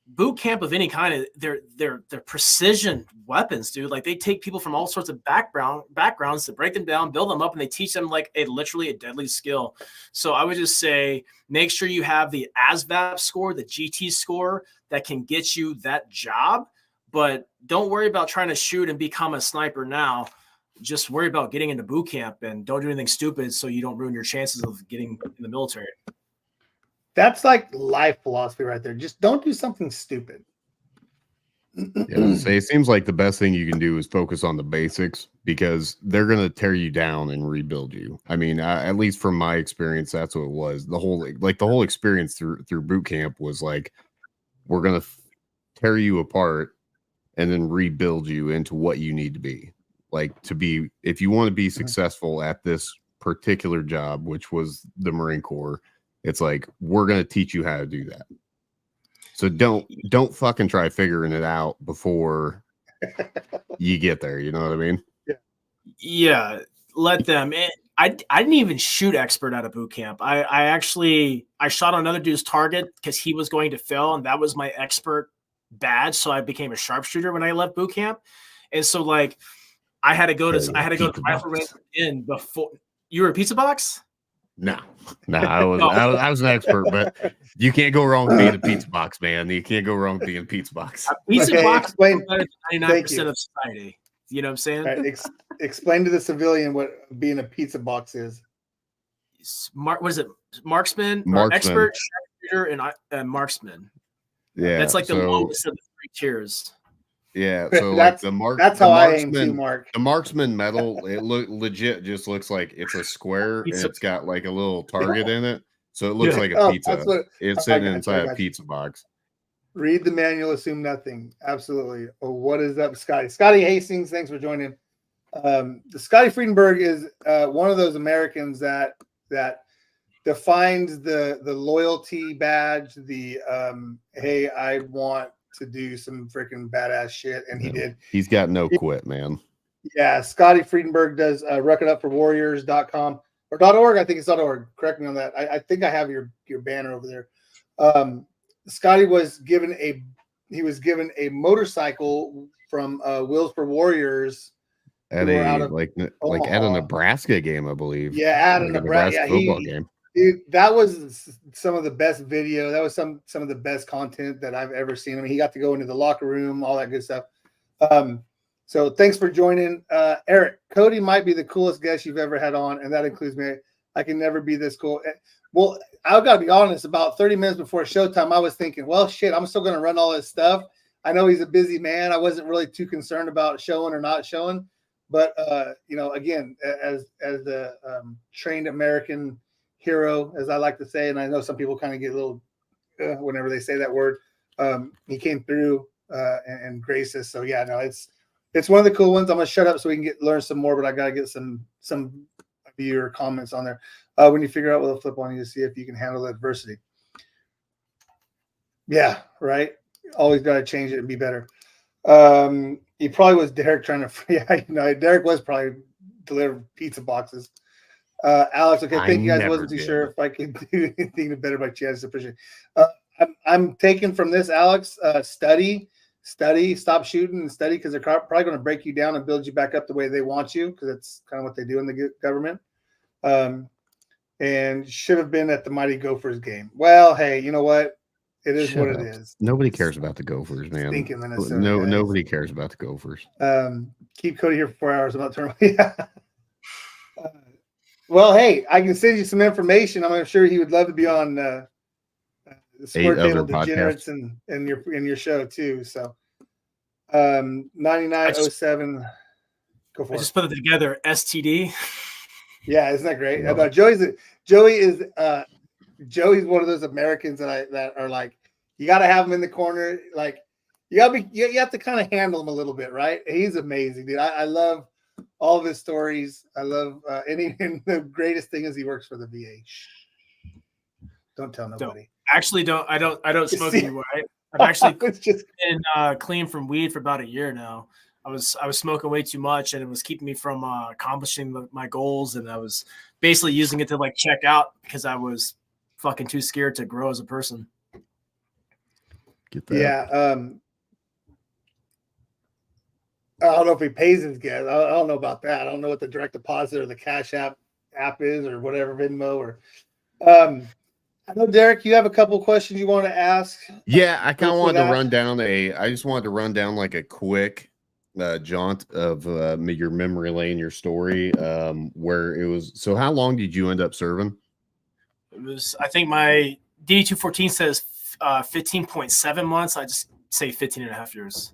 [SPEAKER 4] boot camp of any kind, they're precision weapons, dude. Like they take people from all sorts of backgrounds to break them down, build them up, and they teach them like literally a deadly skill. So I would just say, make sure you have the ASVAB score, the GT score that can get you that job. But don't worry about trying to shoot and become a sniper now. Just worry about getting into boot camp, and don't do anything stupid so you don't ruin your chances of getting in the military.
[SPEAKER 1] That's like life philosophy right there. Just don't do something stupid.
[SPEAKER 2] It seems like the best thing you can do is focus on the basics, because they're going to tear you down and rebuild you. I mean, at least from my experience, that's what it was. The whole experience through boot camp was like, we're going to tear you apart and then rebuild you into what you need to be. Like if you want to be successful at this particular job, which was the Marine Corps, it's like, we're going to teach you how to do that. So don't fucking try figuring it out before you get there. You know what I mean?
[SPEAKER 4] Yeah. Let them. I didn't even shoot expert out of boot camp. I shot on another dude's target because he was going to fail, and that was my expert badge. So I became a sharpshooter when I left boot camp. And so like I had to go to the rifle range in before. You were a pizza box?
[SPEAKER 2] No, I was an expert, but you can't go wrong with being a pizza box, man. You can't go wrong with being a pizza box.
[SPEAKER 4] A pizza box is better than 99% of society. You know what I'm saying?
[SPEAKER 1] Right, explain to the civilian what being a pizza box is.
[SPEAKER 4] What is it? Marksman. Expert, sharpshooter, and marksman.
[SPEAKER 2] Yeah,
[SPEAKER 4] that's like the lowest of the three tiers.
[SPEAKER 2] Yeah, so
[SPEAKER 1] that's how I aim too, Mark.
[SPEAKER 2] The marksman medal, it legit just looks like it's a square and it's got like a little target in it, so it looks like a pizza. It's sitting inside a pizza box.
[SPEAKER 1] Read the manual, assume nothing. Absolutely. Oh, what is up, Scotty? Scotty Hastings, thanks for joining. The Scotty Friedenberg is one of those Americans that defines the loyalty badge, the hey, I want to do some freaking badass shit, and he did.
[SPEAKER 2] He's got no quit, man.
[SPEAKER 1] Yeah, Scotty Friedenberg does recordupforwarriors.com or .org. I think it's .org. Correct me on that. I think I have your banner over there. Scotty was given a motorcycle from Wheels for Warriors
[SPEAKER 2] At at a Nebraska game, I believe.
[SPEAKER 1] Yeah, at a Nebraska
[SPEAKER 2] football game.
[SPEAKER 1] Dude, that was some of the best video. That was some of the best content that I've ever seen. I mean, he got to go into the locker room, all that good stuff. So thanks for joining. Eric, Cody might be the coolest guest you've ever had on, and that includes me. I can never be this cool. Well, I've got to be honest, about 30 minutes before showtime, I was thinking, well, shit, I'm still going to run all this stuff. I know he's a busy man. I wasn't really too concerned about showing or not showing. But, again, as the trained American hero, as I like to say, and I know some people kind of get a little whenever they say that word, he came through and graced us. So, yeah, no, it's one of the cool ones. I'm going to shut up so we can learn some more, but I got to get some of your comments on there. When you figure out what to flip on, you see if you can handle adversity. Yeah, right. Always got to change it and be better. He probably was Derek trying to, Derek was probably delivering pizza boxes. Alex, okay, thank you guys. I wasn't too sure if I could do anything better by chance. Appreciate it. I'm taking from this, Alex, study, stop shooting and study, because they're probably going to break you down and build you back up the way they want you, because that's kind of what they do in the government. And should have been at the Mighty Gophers game. Well, hey, you know what? It is what it is.
[SPEAKER 2] Nobody cares about the Gophers, man. Nobody cares about the Gophers.
[SPEAKER 1] Keep Cody here for 4 hours. I'm not turning. Yeah. Well, hey, I can send you some information. I'm sure he would love to be on the Squirt Table Degenerates and your show too. So 9907. Go for it.
[SPEAKER 4] I just put it together. STD.
[SPEAKER 1] Yeah, isn't that great? No. Joey's one of those Americans that are like, you got to have him in the corner. Like, you have to kind of handle him a little bit, right? He's amazing, dude. I love all of his stories. I love and the greatest thing is he works for the VA. Don't tell nobody.
[SPEAKER 4] I don't smoke anymore. I've actually been clean from weed for about a year now. I was smoking way too much, and it was keeping me from accomplishing my goals, and I was basically using it to like check out because I was fucking too scared to grow as a person.
[SPEAKER 2] Get that.
[SPEAKER 1] Yeah. I don't know if he pays his guests. I don't know about that. I don't know what the direct deposit or the Cash app is or whatever, Venmo or. I know, Derek, you have a couple questions you want to ask.
[SPEAKER 2] Yeah, I kind of wanted to run down I just wanted to run down like a quick jaunt of your memory lane, your story, where it was. So how long did you end up serving?
[SPEAKER 4] It was, I think my DD-214 says 15.7 months. I just say 15 and a half years.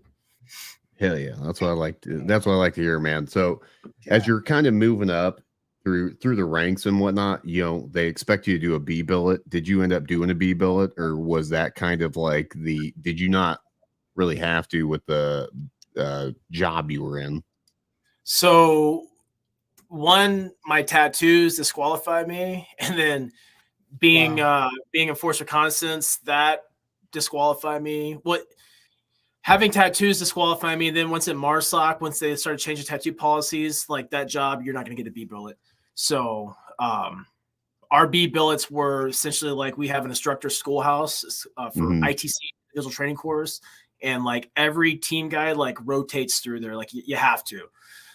[SPEAKER 2] Hell yeah. That's what I like to hear, man. So as you're kind of moving up through the ranks and whatnot, they expect you to do a B billet. Did you end up doing a B billet, or was that kind of like did you not really have to with the job you were in?
[SPEAKER 4] So one, my tattoos disqualified me, and then being in force reconnaissance, that disqualified me. Having tattoos disqualify me. And then once at MARSOC, once they started changing tattoo policies, like that job, you're not going to get a B billet. So our B billets were essentially like, we have an instructor schoolhouse for ITC, individual training course. And like every team guy like rotates through there. Like you have to.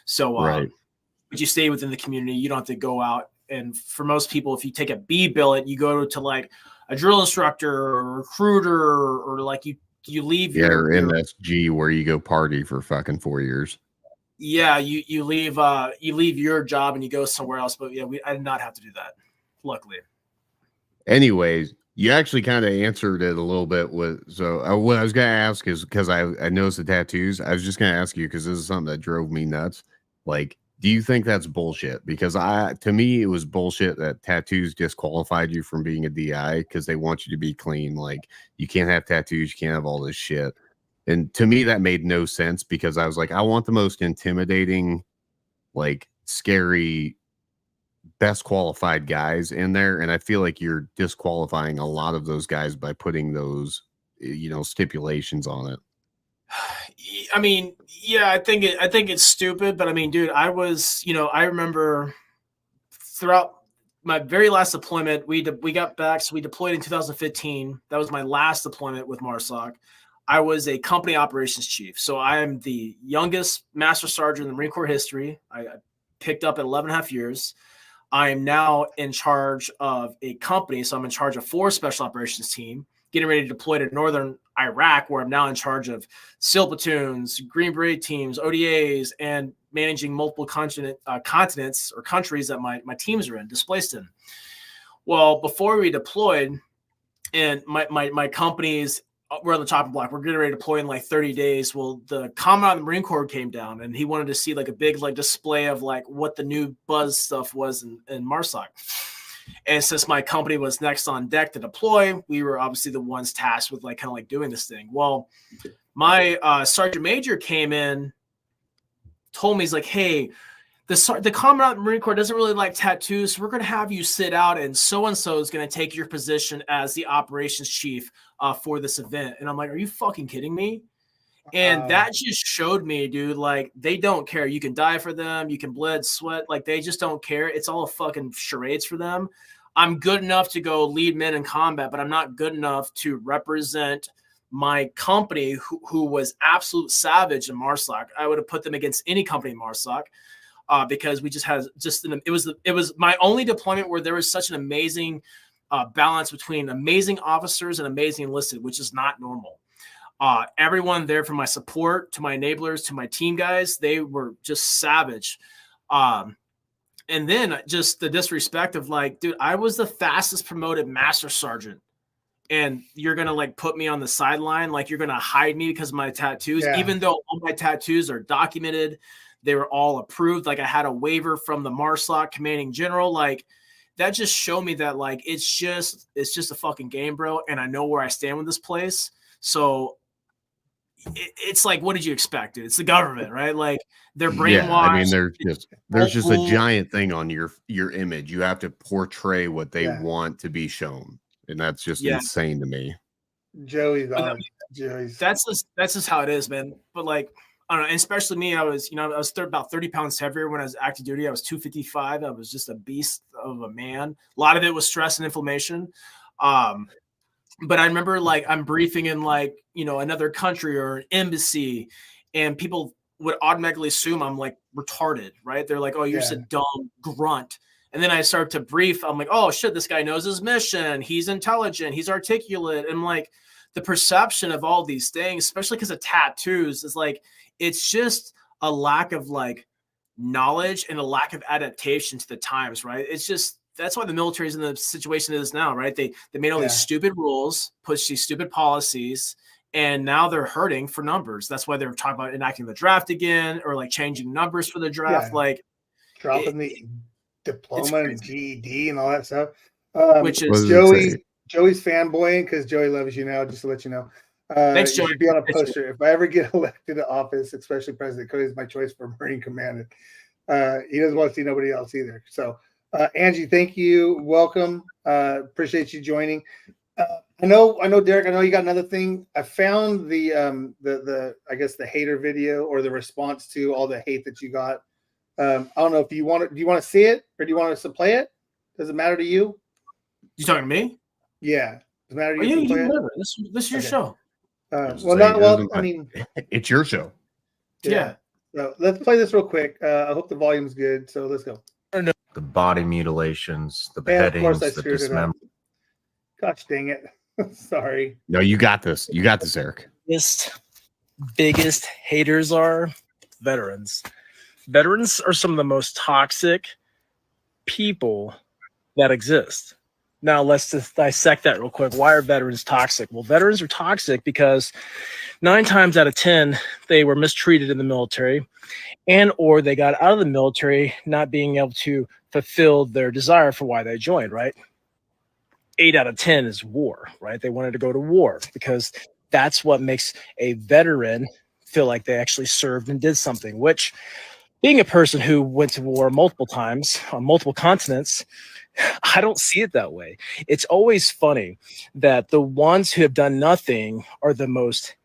[SPEAKER 4] So, but you stay within the community. You don't have to go out. And for most people, if you take a B billet, you go to like a drill instructor or a recruiter, or like you leave
[SPEAKER 2] your MSG where you go party for fucking 4 years.
[SPEAKER 4] Yeah, you leave your job and you go somewhere else. But yeah, I did not have to do that, luckily.
[SPEAKER 2] Anyways, you actually kind of answered it a little bit with. So what I was gonna ask is, because I noticed the tattoos. I was just gonna ask you, because this is something that drove me nuts. Like, do you think that's bullshit? Because to me, it was bullshit that tattoos disqualified you from being a DI, because they want you to be clean. Like, you can't have tattoos, you can't have all this shit. And to me, that made no sense, because I was like, I want the most intimidating, like, scary best qualified guys in there, and I feel like you're disqualifying a lot of those guys by putting those, stipulations on it.
[SPEAKER 4] I mean, yeah, I think it's stupid, but I mean, dude, I remember throughout my very last deployment, we got back, so we deployed in 2015. That was my last deployment with MARSOC. I was a company operations chief, so I am the youngest master sergeant in the Marine Corps history. I picked up at 11 and a half years. I am now in charge of a company, so I'm in charge of 4 special operations team, getting ready to deploy to northern Iraq, where I'm now in charge of SEAL platoons, Green Beret teams, ODAs, and managing multiple continents or countries that my teams are in, displaced in. Well, before we deployed, and my companies were on the chopping block. We're getting ready to deploy in like 30 days. Well, the commandant of the Marine Corps came down, and he wanted to see like a big like display of like what the new buzz stuff was in MARSOC. And since my company was next on deck to deploy, we were obviously the ones tasked with like kind of like doing this thing. Well, my sergeant major came in, told me, he's like, hey, the commandant of the Marine Corps doesn't really like tattoos, so we're going to have you sit out, and so-and-so is going to take your position as the operations chief for this event. And I'm like, are you fucking kidding me? And that just showed me, dude, like, they don't care. You can die for them. You can bleed, sweat. Like, they just don't care. It's all a fucking charades for them. I'm good enough to go lead men in combat, but I'm not good enough to represent my company, who was absolute savage in MARSOC. I would have put them against any company in MARSOC. Because we just had it was my only deployment where there was such an amazing balance between amazing officers and amazing enlisted, which is not normal. Everyone there, from my support to my enablers to my team guys, they were just savage. And then just the disrespect of like, dude, I was the fastest promoted master sergeant, and you're gonna like put me on the sideline, like you're gonna hide me because of my tattoos, even though all my tattoos are documented. They were all approved. Like, I had a waiver from the MARSOC commanding general. Like, that just showed me that like it's just a fucking game, bro. And I know where I stand with this place. So it's like, what did you expect, dude? It's the government, right? Like, they're brainwashed.
[SPEAKER 2] Yeah, I mean, there's just a giant thing on your image. You have to portray what they want to be shown, and that's just insane to me.
[SPEAKER 1] Joey's
[SPEAKER 4] that's just how it is, man. But like, I don't know, and especially me, I was about 30 pounds heavier when I was active duty. I was 255. I was just a beast of a man. A lot of it was stress and inflammation. But I remember like I'm briefing in like, another country or an embassy, and people would automatically assume I'm like retarded, right? They're like, oh, you're just a dumb grunt. And then I start to brief. I'm like, oh shit, this guy knows his mission. He's intelligent. He's articulate. And like, the perception of all these things, especially because of tattoos, is like, it's just a lack of like knowledge and a lack of adaptation to the times, right? It's just, that's why the military is in the situation it is now, right? They made all these stupid rules, pushed these stupid policies, and now they're hurting for numbers. That's why they're talking about enacting the draft again, or like changing numbers for the draft, like
[SPEAKER 1] dropping the diploma and GED and all that stuff.
[SPEAKER 4] Which is
[SPEAKER 1] Joey's fanboying because Joey loves you now, just to let you know.
[SPEAKER 4] Thanks, Joey.
[SPEAKER 1] You should be on a poster. If I ever get elected to office, especially President, Cody is my choice for Marine Commandant. He doesn't want to see nobody else either. So, Angie, thank you. Welcome. Appreciate you joining. I know, Derek. I know you got another thing. I found the I guess the hater video, or the response to all the hate that you got. I don't know if you want to. Do you want to see it, or do you want us to play it? Does it matter to you?
[SPEAKER 4] You talking to me?
[SPEAKER 1] Yeah. Does it matter to
[SPEAKER 4] you?
[SPEAKER 1] You play it?
[SPEAKER 4] This is your show.
[SPEAKER 1] I mean,
[SPEAKER 2] it's your show.
[SPEAKER 1] Yeah. So let's play this real quick. I hope the volume's good. So let's go.
[SPEAKER 5] The body mutilations, the beheadings, the dismemberment.
[SPEAKER 1] Gosh dang it. Sorry.
[SPEAKER 2] No, you got this. You got this, Eric.
[SPEAKER 6] Biggest haters are veterans. Veterans are some of the most toxic people that exist. Now, let's just dissect that real quick. Why are veterans toxic? Well, veterans are toxic because 9 times out of 10, they were mistreated in the military, and or they got out of the military not being able to fulfill their desire for why they joined, right? 8 out of 10 is war, right? They wanted to go to war because that's what makes a veteran feel like they actually served and did something, which Being a person who went to war multiple times on multiple continents, I don't see it that way. It's always funny that the ones who have done nothing are the most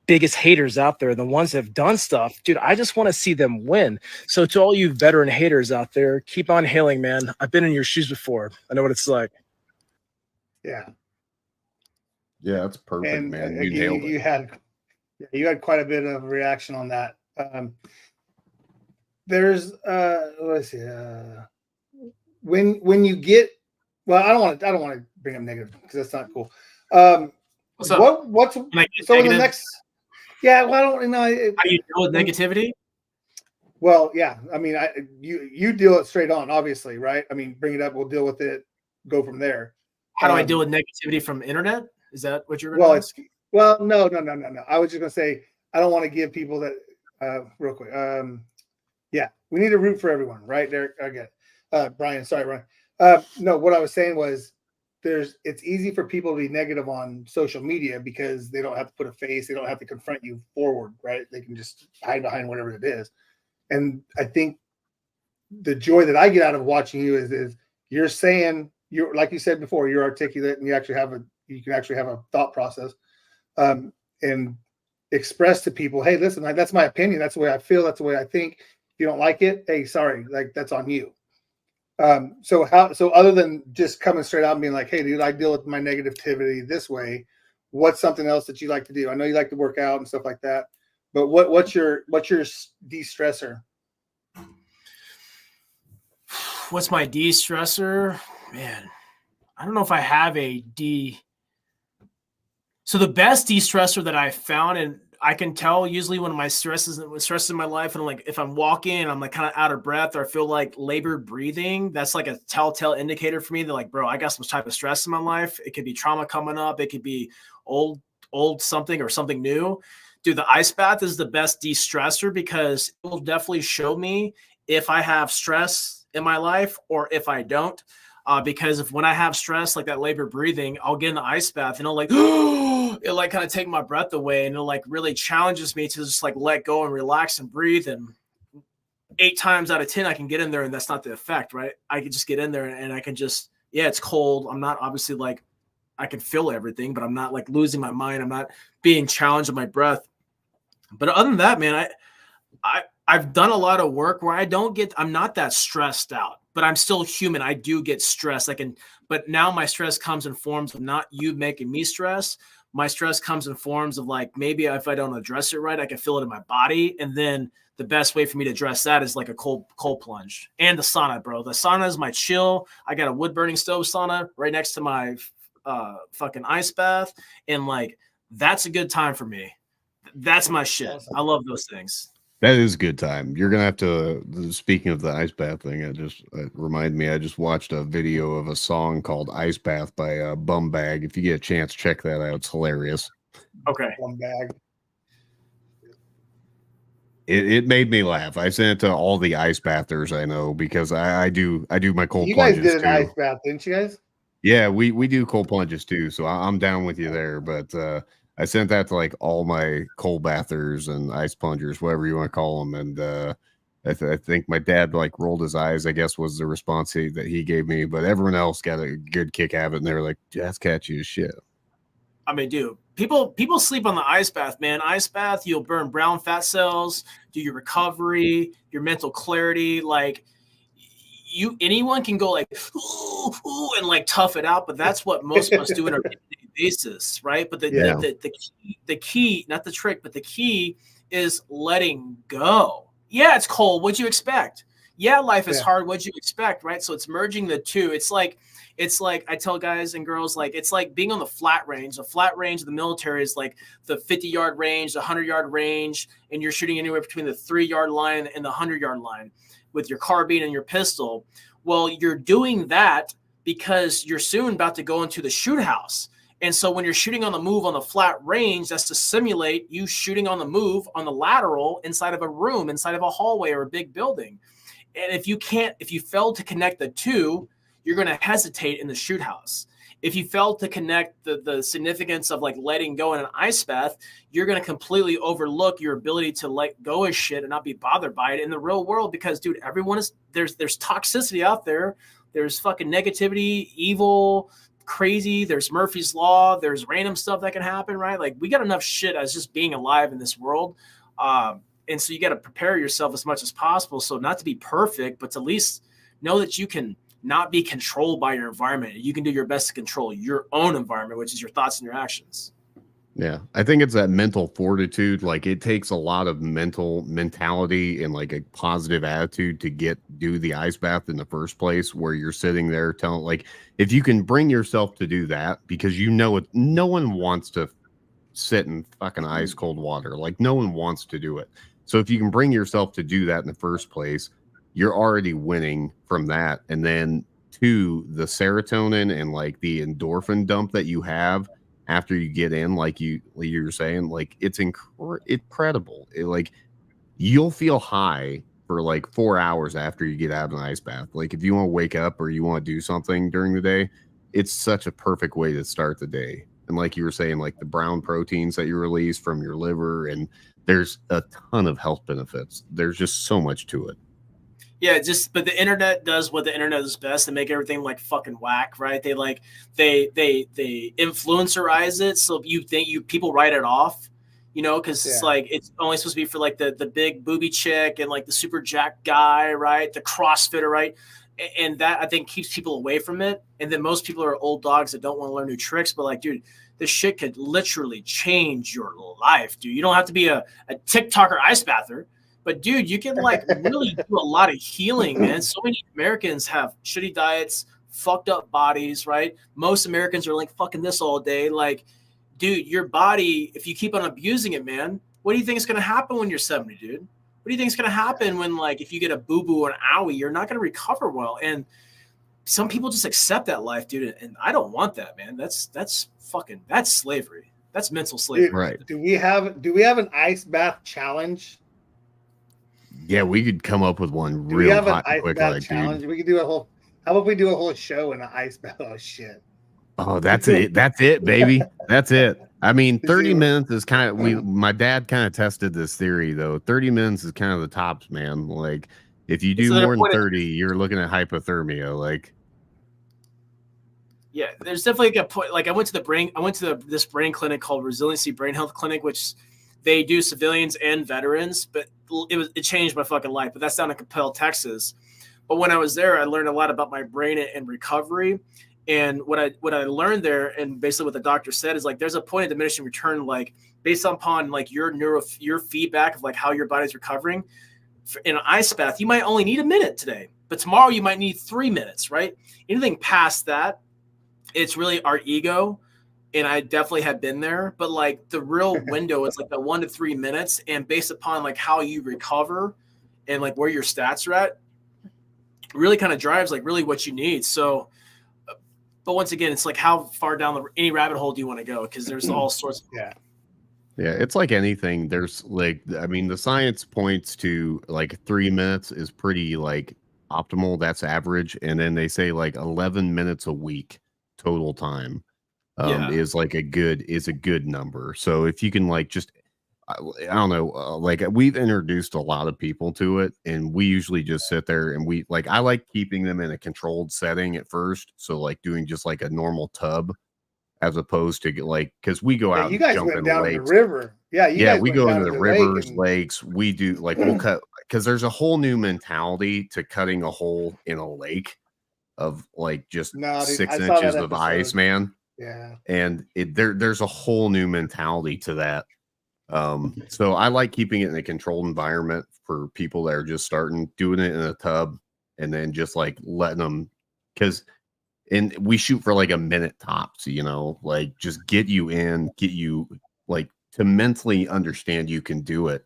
[SPEAKER 6] biggest haters out there. The ones that have done stuff, dude, I just want to see them win. So to all you veteran haters out there, keep on hailing, man. I've been in your shoes before. I know what it's like.
[SPEAKER 1] Yeah.
[SPEAKER 2] Yeah, that's perfect,
[SPEAKER 1] And
[SPEAKER 2] man. You
[SPEAKER 1] again,
[SPEAKER 2] nailed
[SPEAKER 1] you
[SPEAKER 2] it.
[SPEAKER 1] had quite a bit of reaction on that. There's let's see, when you get, well, I don't want to bring up negative because that's not cool.
[SPEAKER 4] What's up?
[SPEAKER 1] What's
[SPEAKER 4] Can I get
[SPEAKER 1] so in the
[SPEAKER 4] negative?
[SPEAKER 1] next? Yeah, well, I don't know.
[SPEAKER 4] How do you deal with negativity?
[SPEAKER 1] Well, yeah, I mean, you deal it straight on, obviously, right? I mean, bring it up, we'll deal with it, go from there.
[SPEAKER 4] How do I deal with negativity from internet? Is that what you're
[SPEAKER 1] Well,
[SPEAKER 4] going to ask?
[SPEAKER 1] no. I was just gonna say I don't want to give people that real quick. Yeah, we need to root for everyone, right? There again. Brian, sorry, Brian. No, what I was saying was it's easy for people to be negative on social media because they don't have to put a face, they don't have to confront you forward, right? They can just hide behind whatever it is. And I think the joy that I get out of watching you is you're saying, you're like you said before, you're articulate and you can actually have a thought process, and express to people, hey, listen, that's my opinion, that's the way I feel, that's the way I think. If you don't like it, hey, sorry, like that's on you. So other than just coming straight out and being like, hey, dude, I deal with my negativity this way, what's something else that you like to do? I know you like to work out and stuff like that, but what's your de-stressor?
[SPEAKER 4] What's my de-stressor? Man, I don't know if I have a So the best de-stressor that I found, and I can tell usually when my stress in my life, and I'm like, if I'm walking and I'm like kind of out of breath or I feel like labored breathing, that's like a telltale indicator for me that like, bro, I got some type of stress in my life. It could be trauma coming up. It could be old something or something new. Dude, the ice bath is the best de-stressor because it will definitely show me if I have stress in my life or if I don't. Because if when I have stress, like that labor breathing, I'll get in the ice bath and it'll like, it'll like kind of take my breath away and it'll like really challenges me to just like let go and relax and breathe. And 8 times out of 10, I can get in there and that's not the effect, right? I can just get in there and I can just, yeah, it's cold. I'm not obviously like, I can feel everything, but I'm not like losing my mind. I'm not being challenged in my breath. But other than that, man, I've done a lot of work where I'm not that stressed out, but I'm still human. I do get stressed. But now my stress comes in forms of not you making me stress. My stress comes in forms of like, maybe if I don't address it right, I can feel it in my body. And then the best way for me to address that is like a cold plunge and the sauna, bro. The sauna is my chill. I got a wood burning stove sauna right next to my fucking ice bath. And like, that's a good time for me. That's my shit. I love those things.
[SPEAKER 2] That is a good time. You're gonna have to. Speaking of the ice bath thing, it reminded me. I just watched a video of a song called "Ice Bath" by Bum Bag. If you get a chance, check that out. It's hilarious.
[SPEAKER 4] Okay.
[SPEAKER 1] Bum Bag.
[SPEAKER 2] It made me laugh. I sent it to all the ice bathers I know because I do my cold
[SPEAKER 1] You guys
[SPEAKER 2] plunges
[SPEAKER 1] did an
[SPEAKER 2] too.
[SPEAKER 1] ice bath, didn't you guys?
[SPEAKER 2] Yeah, we do cold plunges too. So I'm down with you there. But I sent that to like all my cold bathers and ice plungers, whatever you want to call them. And I think my dad like rolled his eyes, I guess was the response that he gave me. But everyone else got a good kick out of it. And they were like, that's catchy as shit.
[SPEAKER 4] I mean, dude, people sleep on the ice bath, man. Ice bath, you'll burn brown fat cells, do your recovery, your mental clarity. Like anyone can go like, ooh, and like tough it out. But that's what most of us do on a day-to-day basis, right? But the key, not the trick, but the key is letting go. Yeah, it's cold. What'd you expect? Yeah, life is hard. What'd you expect, right? So it's merging the two. It's like I tell guys and girls, like it's like being on the flat range. The flat range of the military is like the 50-yard range, the 100-yard range, and you're shooting anywhere between the 3-yard line and the 100-yard line with your carbine and your pistol. Well, you're doing that because you're soon about to go into the shoot house. And so when you're shooting on the move on the flat range, that's to simulate you shooting on the move on the lateral inside of a room, inside of a hallway or a big building. And if you fail to connect the two, you're going to hesitate in the shoot house. if you fail to connect the significance of like letting go in an ice bath, you're going to completely overlook your ability to let go of shit and not be bothered by it in the real world. Because dude, everyone is there's toxicity out there. There's fucking negativity, evil, crazy. There's Murphy's Law. There's random stuff that can happen, right? Like we got enough shit as just being alive in this world. And so you got to prepare yourself as much as possible. So not to be perfect, but to at least know that you can not be controlled by your environment. You can do your best to control your own environment, which is your thoughts and your actions.
[SPEAKER 2] Yeah, I think it's that mental fortitude. Like it takes a lot of mentality and like a positive attitude to do the ice bath in the first place, where you're sitting there telling, like, if you can bring yourself to do that, because you know it, no one wants to sit in fucking ice cold water. Like no one wants to do it. So if you can bring yourself to do that in the first place, you're already winning from that. And then two, the serotonin and like the endorphin dump that you have after you get in, like you were saying, like it's incredible. Like you'll feel high for like 4 hours after you get out of an ice bath. Like if you want to wake up or you want to do something during the day, it's such a perfect way to start the day. And like you were saying, like the brown proteins that you release from your liver, and there's a ton of health benefits. There's just so much to it.
[SPEAKER 4] Yeah, but the internet does what the internet does best and make everything like fucking whack, right? They influencerize it, so you think people write it off, because it's like it's only supposed to be for like the big booby chick and like the super jack guy, right? The CrossFitter, right? And that I think keeps people away from it. And then most people are old dogs that don't want to learn new tricks, but like, dude, this shit could literally change your life, dude. You don't have to be a TikToker ice bather. But dude, you can like really do a lot of healing, man. So many Americans have shitty diets, fucked up bodies, right? Most Americans are like fucking this all day. Like, dude, your body, if you keep on abusing it, man, what do you think is going to happen when you're 70, dude? What do you think is going to happen when like if you get a boo-boo or an owie, you're not going to recover well? And some people just accept that life, dude. And I don't want that, man. That's slavery. That's mental slavery.
[SPEAKER 2] Right.
[SPEAKER 1] Do we have an ice bath challenge?
[SPEAKER 2] Yeah, we could come up with one real hot and quick, like,
[SPEAKER 1] challenge?
[SPEAKER 2] dude.
[SPEAKER 1] We could do a whole. How about we do a whole show in an ice bath? Oh shit!
[SPEAKER 2] Oh, that's it. That's it, baby. That's it. I mean, 30 minutes is kind of. My dad kind of tested this theory though. 30 minutes is kind of the tops, man. Like, if you do more than 30, you're looking at hypothermia. Like,
[SPEAKER 4] yeah, there's definitely a point. Like, I went to this brain clinic called Resiliency Brain Health Clinic, which they do civilians and veterans, but it changed my fucking life. But that's down in Capel, Texas. But when I was there, I learned a lot about my brain and recovery. And what I learned there, and basically what the doctor said, is like there's a point of diminishing return, like based upon like your feedback of like how your body's recovering. In an ice bath, you might only need a minute today, but tomorrow you might need 3 minutes, right? Anything past that, it's really our ego. And I definitely have been there, but like the real window is like the 1 to 3 minutes, and based upon like how you recover and like where your stats are at, really kind of drives like really what you need. So, but once again, it's like how far down any rabbit hole do you want to go? Because there's all sorts of
[SPEAKER 2] yeah, it's like anything. There's like, I mean, the science points to like 3 minutes is pretty like optimal. That's average, and then they say like 11 minutes a week total time. Is like a good number. So if you can like just I don't know, like we've introduced a lot of people to it, and we usually just sit there and we like I like keeping them in a controlled setting at first. So like doing just like a normal tub as opposed to like because we go out.
[SPEAKER 1] You guys
[SPEAKER 2] and
[SPEAKER 1] went down to the river. Yeah,
[SPEAKER 2] we go into the rivers, lakes. We do like we'll cut because there's a whole new mentality to cutting a hole in a lake of like just 6 inches of ice, man.
[SPEAKER 1] Yeah.
[SPEAKER 2] And there's a whole new mentality to that. So I like keeping it in a controlled environment for people that are just starting, doing it in a tub, and then just like letting them, and we shoot for like a minute tops, like just get you like to mentally understand you can do it,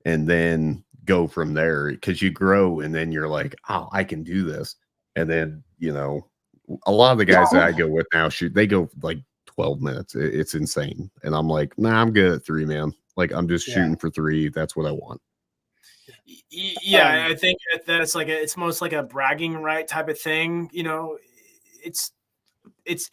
[SPEAKER 2] and then go from there, because you grow and then you're like, oh, I can do this. And then, a lot of the guys that I go with now they go like 12 minutes. It's insane. And I'm like, nah, I'm good at 3, man. Like I'm just shooting for 3. That's what I want.
[SPEAKER 4] Yeah, I think that it's most like a bragging right type of thing. It's it's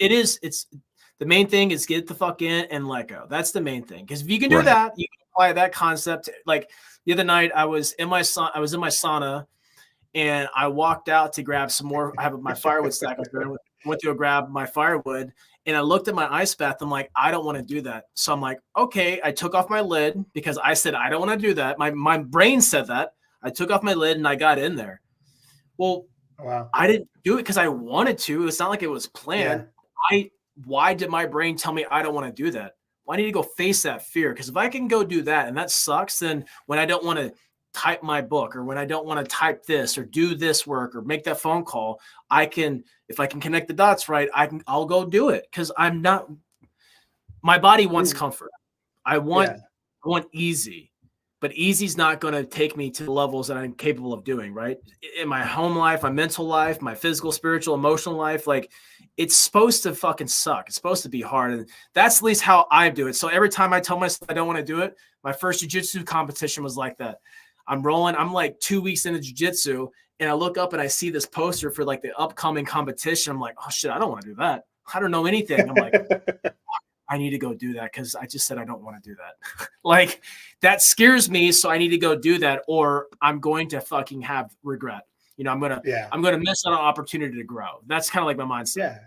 [SPEAKER 4] the main thing is get the fuck in and let go. That's the main thing. Because if you can do
[SPEAKER 2] Right.
[SPEAKER 4] that, you can apply that concept. Like the other night, I was in my sauna, and I walked out to grab some more. I have my firewood stack up there. Went to go grab my firewood, and I looked at my ice bath. I'm like, I don't want to do that. So I'm like, okay. I took off my lid because I said I don't want to do that. My brain said that. I took off my lid and I got in there. Well,
[SPEAKER 1] Wow.
[SPEAKER 4] I didn't do it because I wanted to. It's not like it was planned. Why did my brain tell me I don't want to do that? Well, I need to go face that fear, because if I can go do that and that sucks, then when I don't want to type my book, or when I don't want to type this or do this work or make that phone call, if I can connect the dots right, I'll go do it, because my body wants comfort. I want easy. But easy's not going to take me to the levels that I'm capable of doing, right? In my home life, my mental life, my physical, spiritual, emotional life, like, it's supposed to fucking suck. It's supposed to be hard. And that's at least how I do it. So every time I tell myself I don't want to do it, my first jiu-jitsu competition was like that. I'm rolling. I'm like 2 weeks into jiu-jitsu, and I look up and I see this poster for like the upcoming competition. I'm like, oh shit, I don't want to do that. I don't know anything. I'm like, I need to go do that because I just said I don't want to do that. Like, that scares me, so I need to go do that, or I'm going to fucking have regret. You know, I'm gonna miss out on an opportunity to grow. That's kind of like my mindset.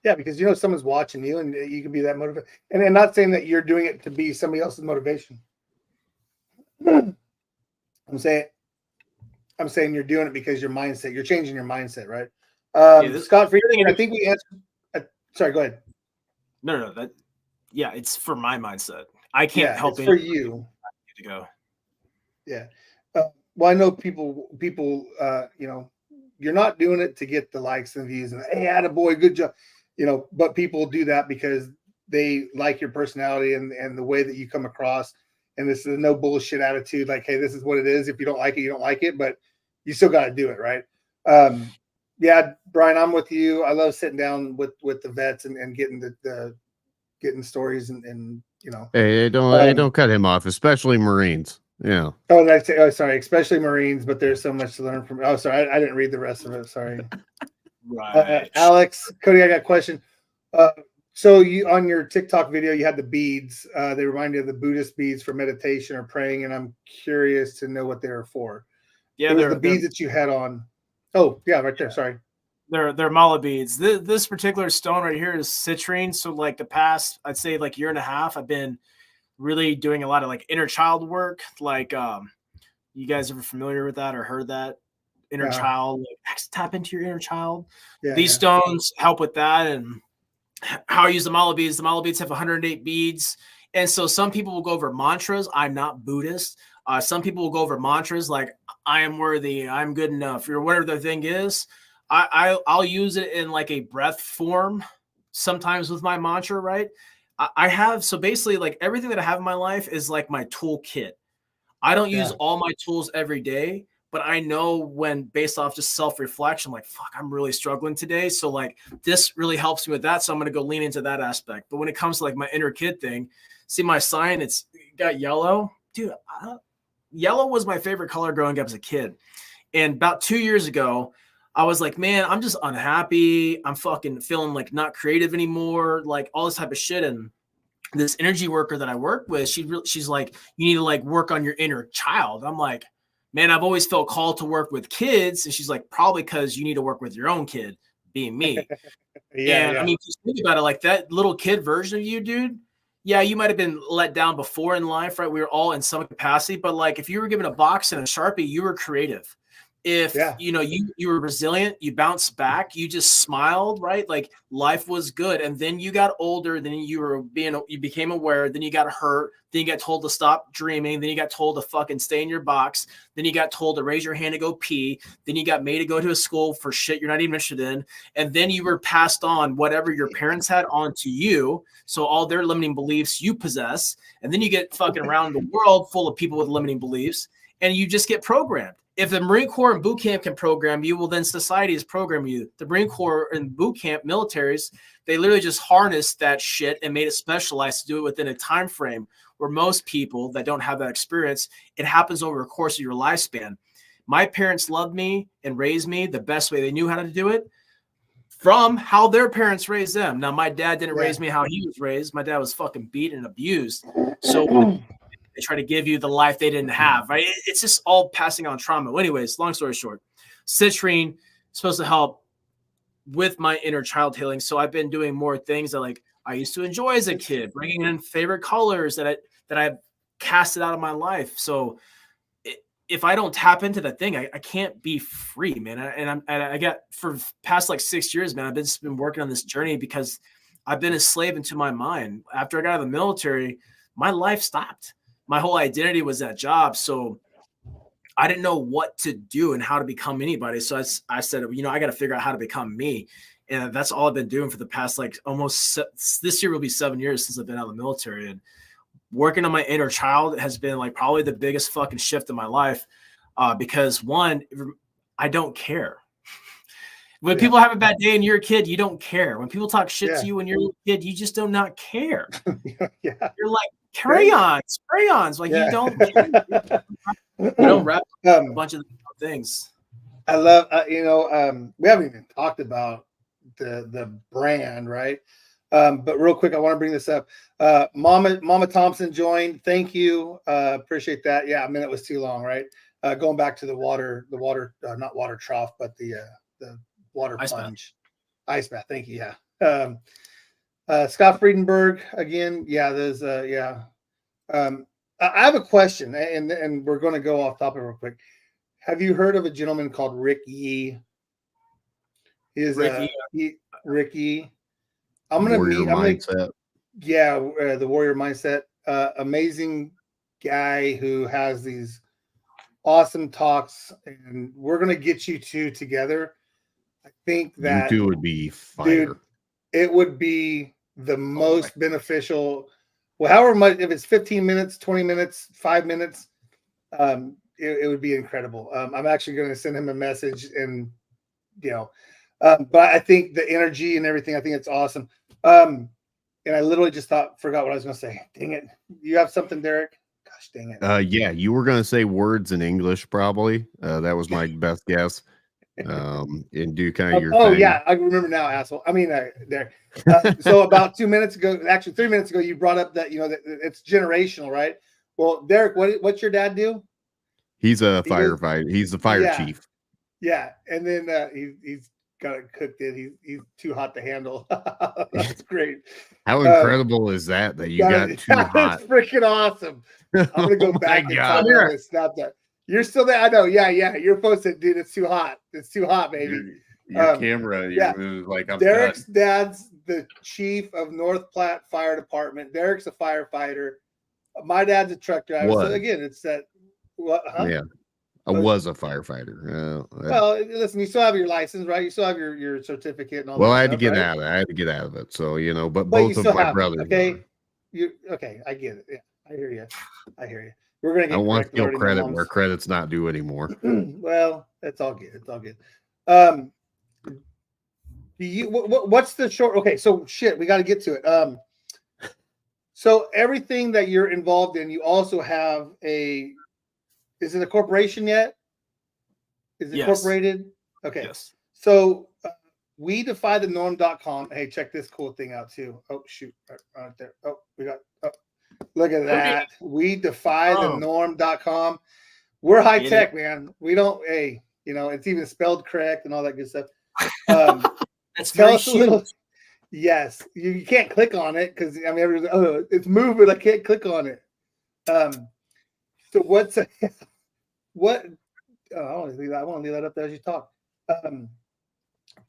[SPEAKER 1] Yeah, because you know someone's watching you, and you can be that motivated. And I'm not saying that you're doing it to be somebody else's motivation. I'm saying you're doing it because your mindset. You're changing your mindset, right? Scott, for you, I think we answered. Sorry, go ahead.
[SPEAKER 4] No, it's for my mindset. I can't help it
[SPEAKER 1] for you
[SPEAKER 4] to go.
[SPEAKER 1] Yeah. Well, I know people, you know, you're not doing it to get the likes and views and, hey, attaboy, good job, you know, but people do that because they like your personality and the way that you come across. And this is a no bullshit attitude. Like, hey, this is what it is. If you don't like it, you don't like it, but you still got to do it. Right. Yeah, Brian, I'm with you. I love sitting down with the vets and getting getting stories and you know.
[SPEAKER 2] Hey, don't cut him off, especially Marines. Yeah.
[SPEAKER 1] Oh, I say, sorry, especially Marines, but there's so much to learn from. Oh, sorry, I didn't read the rest of it. Sorry.
[SPEAKER 4] Right.
[SPEAKER 1] Alex, Cody, I got a question. So you on your TikTok video, you had the beads. They remind you of the Buddhist beads for meditation or praying, and I'm curious to know what they were for.
[SPEAKER 4] Yeah,
[SPEAKER 1] they're the beads that you had on. Oh, yeah, right there. Sorry.
[SPEAKER 4] They're mala beads. This particular stone right here is citrine. So like the past, I'd say like year and a half, I've been really doing a lot of like inner child work. Like, you guys ever familiar with that or heard that? Inner child, like, tap into your inner child. These stones help with that. And how I use the mala beads have 108 beads. And so some people will go over mantras. I'm not Buddhist. Some people will go over mantras like, I am worthy, I'm good enough, or whatever the thing is. I'll use it in like a breath form sometimes with my mantra, right? I have, so basically like everything that I have in my life is like my toolkit. I don't use all my tools every day, but I know when, based off just self-reflection, like, fuck, I'm really struggling today. So like this really helps me with that. So I'm going to go lean into that aspect. But when it comes to like my inner kid thing, see my sign, it's got yellow. Dude, yellow was my favorite color growing up as a kid. And about 2 years ago, I was like, man, I'm just unhappy. I'm fucking feeling like not creative anymore, like all this type of shit. And this energy worker that I work with, she's like, you need to like work on your inner child. I'm like, man, I've always felt called to work with kids. And she's like, probably because you need to work with your own kid, being me. I mean, just think about it, like that little kid version of you, dude. Yeah, you might have been let down before in life, right? We were all in some capacity, but like if you were given a box and a Sharpie, you were creative. If you know you were resilient, you bounced back, you just smiled, right? Like life was good. And then you got older, then you became aware, then you got hurt, then you got told to stop dreaming, then you got told to fucking stay in your box, then you got told to raise your hand to go pee, then you got made to go to a school for shit you're not even interested in, and then you were passed on whatever your parents had onto you, so all their limiting beliefs you possess, and then you get fucking around the world full of people with limiting beliefs, and you just get programmed. If the Marine Corps and boot camp can program you, well, then society is programming you. The Marine Corps and boot camp militaries, they literally just harnessed that shit and made it specialized to do it within a time frame where most people that don't have that experience, it happens over the course of your lifespan. My parents loved me and raised me the best way they knew how to do it. from how their parents raised them. Now, my dad didn't raise me how he was raised. My dad was fucking beaten and abused. So they try to give you the life they didn't have, right? It's just all passing on trauma. Well, anyways, long story short, citrine is supposed to help with my inner child healing. So I've been doing more things that like I used to enjoy as a kid, bringing in favorite colors that I've casted out of my life. So if I don't tap into that thing, I can't be free, man. And I got for past like 6 years, man, I've been working on this journey because I've been a slave into my mind. After I got out of the military, my life stopped. My whole identity was that job. So I didn't know what to do and how to become anybody. So I said, I got to figure out how to become me. And that's all I've been doing for the past, like this year will be 7 years since I've been out of the military. And working on my inner child has been like probably the biggest fucking shift in my life. Because one, I don't care. When people have a bad day and you're a kid, you don't care. When people talk shit to you when you're a kid, you just do not care. You're like crayons. Like you don't care. You don't wrap a bunch of things.
[SPEAKER 1] I love, we haven't even talked about the brand, right? But real quick, I want to bring this up. Mama Thompson joined. Thank you. Appreciate that. Yeah, a minute was too long, right? Going back to the water, not water trough, but the water plunge. Ice bath. Thank you. Yeah. Scott Friedenberg again. Yeah, there's I have a question, and we're going to go off topic real quick. Have you heard of a gentleman called Rick Yee? Rick Yee. I'm gonna meet. The warrior mindset. Amazing guy who has these awesome talks, and we're gonna get you two together. I think that
[SPEAKER 2] you two would be fire.
[SPEAKER 1] Dude, it would be the most beneficial. Well, however much, if it's 15 minutes, 20 minutes, 5 minutes, it would be incredible. I'm actually going to send him a message, and but I think the energy and everything, I think it's awesome. And I literally just forgot what I was going to say. Dang it! You have something, Derek? Gosh, dang it!
[SPEAKER 2] Yeah, you were going to say words in English, probably. That was my best guess. And do kind of your thing.
[SPEAKER 1] Yeah, I remember now, asshole. I mean, there. So about 2 minutes ago, actually 3 minutes ago, you brought up that that it's generational, right? Well, Derek, what's your dad do?
[SPEAKER 2] He's a firefighter. He's the fire chief.
[SPEAKER 1] Yeah, and then he's got it cooked in. He's too hot to handle. That's great.
[SPEAKER 2] How incredible is that you got too hot?
[SPEAKER 1] That's freaking awesome. I'm gonna go back and talk about it. Snap that. You're still there. I know. Yeah. You're posted, dude. It's too hot. It's too hot, baby.
[SPEAKER 2] Your camera. Was like, I'm
[SPEAKER 1] Derek's dad's the chief of North Platte Fire Department. Derek's a firefighter. My dad's a truck driver. So again, it's that. What? Huh?
[SPEAKER 2] Yeah. I was a firefighter.
[SPEAKER 1] Well, listen, you still have your license, right? You still have your certificate and all that.
[SPEAKER 2] Well, I had to get out of it. I had to get out of it. So, but both of my brothers.
[SPEAKER 1] Okay. I get it. Yeah. I hear you. We're gonna get.
[SPEAKER 2] I want to feel credit where credit's not due anymore.
[SPEAKER 1] Well, it's all good. It's all good. What's the short? Okay, so shit, we got to get to it. So everything that you're involved in, you also have is it a corporation yet? Is it incorporated? Okay. Yes. So we defy the norm.com. Hey, check this cool thing out too. Oh, shoot. Right there. Oh, look at that. We defy the norm.com. We're high tech, man. We don't, it's even spelled correct and all that good stuff.
[SPEAKER 4] That's very huge.
[SPEAKER 1] Yes. You can't click on it because, everyone's it's moving. I can't click on it. So I want to leave that up there as you talk.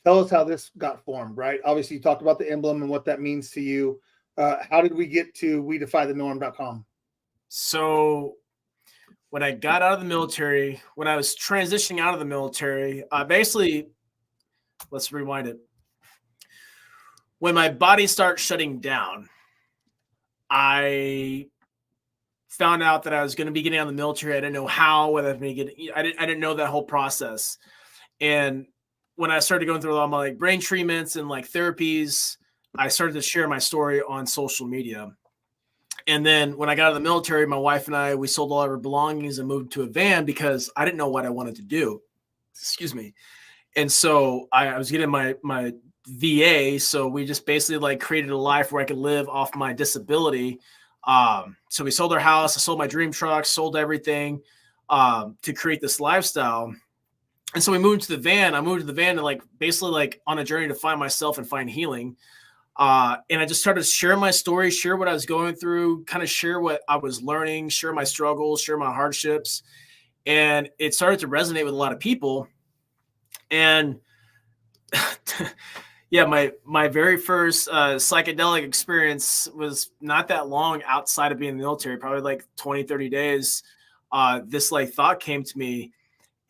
[SPEAKER 1] Tell us how this got formed, right? Obviously, you talked about the emblem and what that means to you. How did we get to WeDefyTheNorm.com?
[SPEAKER 4] So when I got out of the military, when I was transitioning out of the military, basically, let's rewind it. When my body starts shutting down, I found out that I was going to be getting out of the military. I didn't know how, whether I was going to get, I didn't know that whole process. And when I started going through all my brain treatments and therapies, I started to share my story on social media. And then when I got out of the military, my wife and I, we sold all our belongings and moved to a van because I didn't know what I wanted to do. Excuse me. And so I was getting my VA. So we just basically like created a life where I could live off my disability. So we sold our house. I sold my dream truck, sold everything to create this lifestyle. And so we moved to the van. I moved to the van and like basically like on a journey to find myself and find healing. And I just started to share my story, share what I was going through, kind of share what I was learning, share my struggles, share my hardships. And it started to resonate with a lot of people. And yeah, my very first psychedelic experience was not that long outside of being in the military, probably like 20, 30 days. This like thought came to me.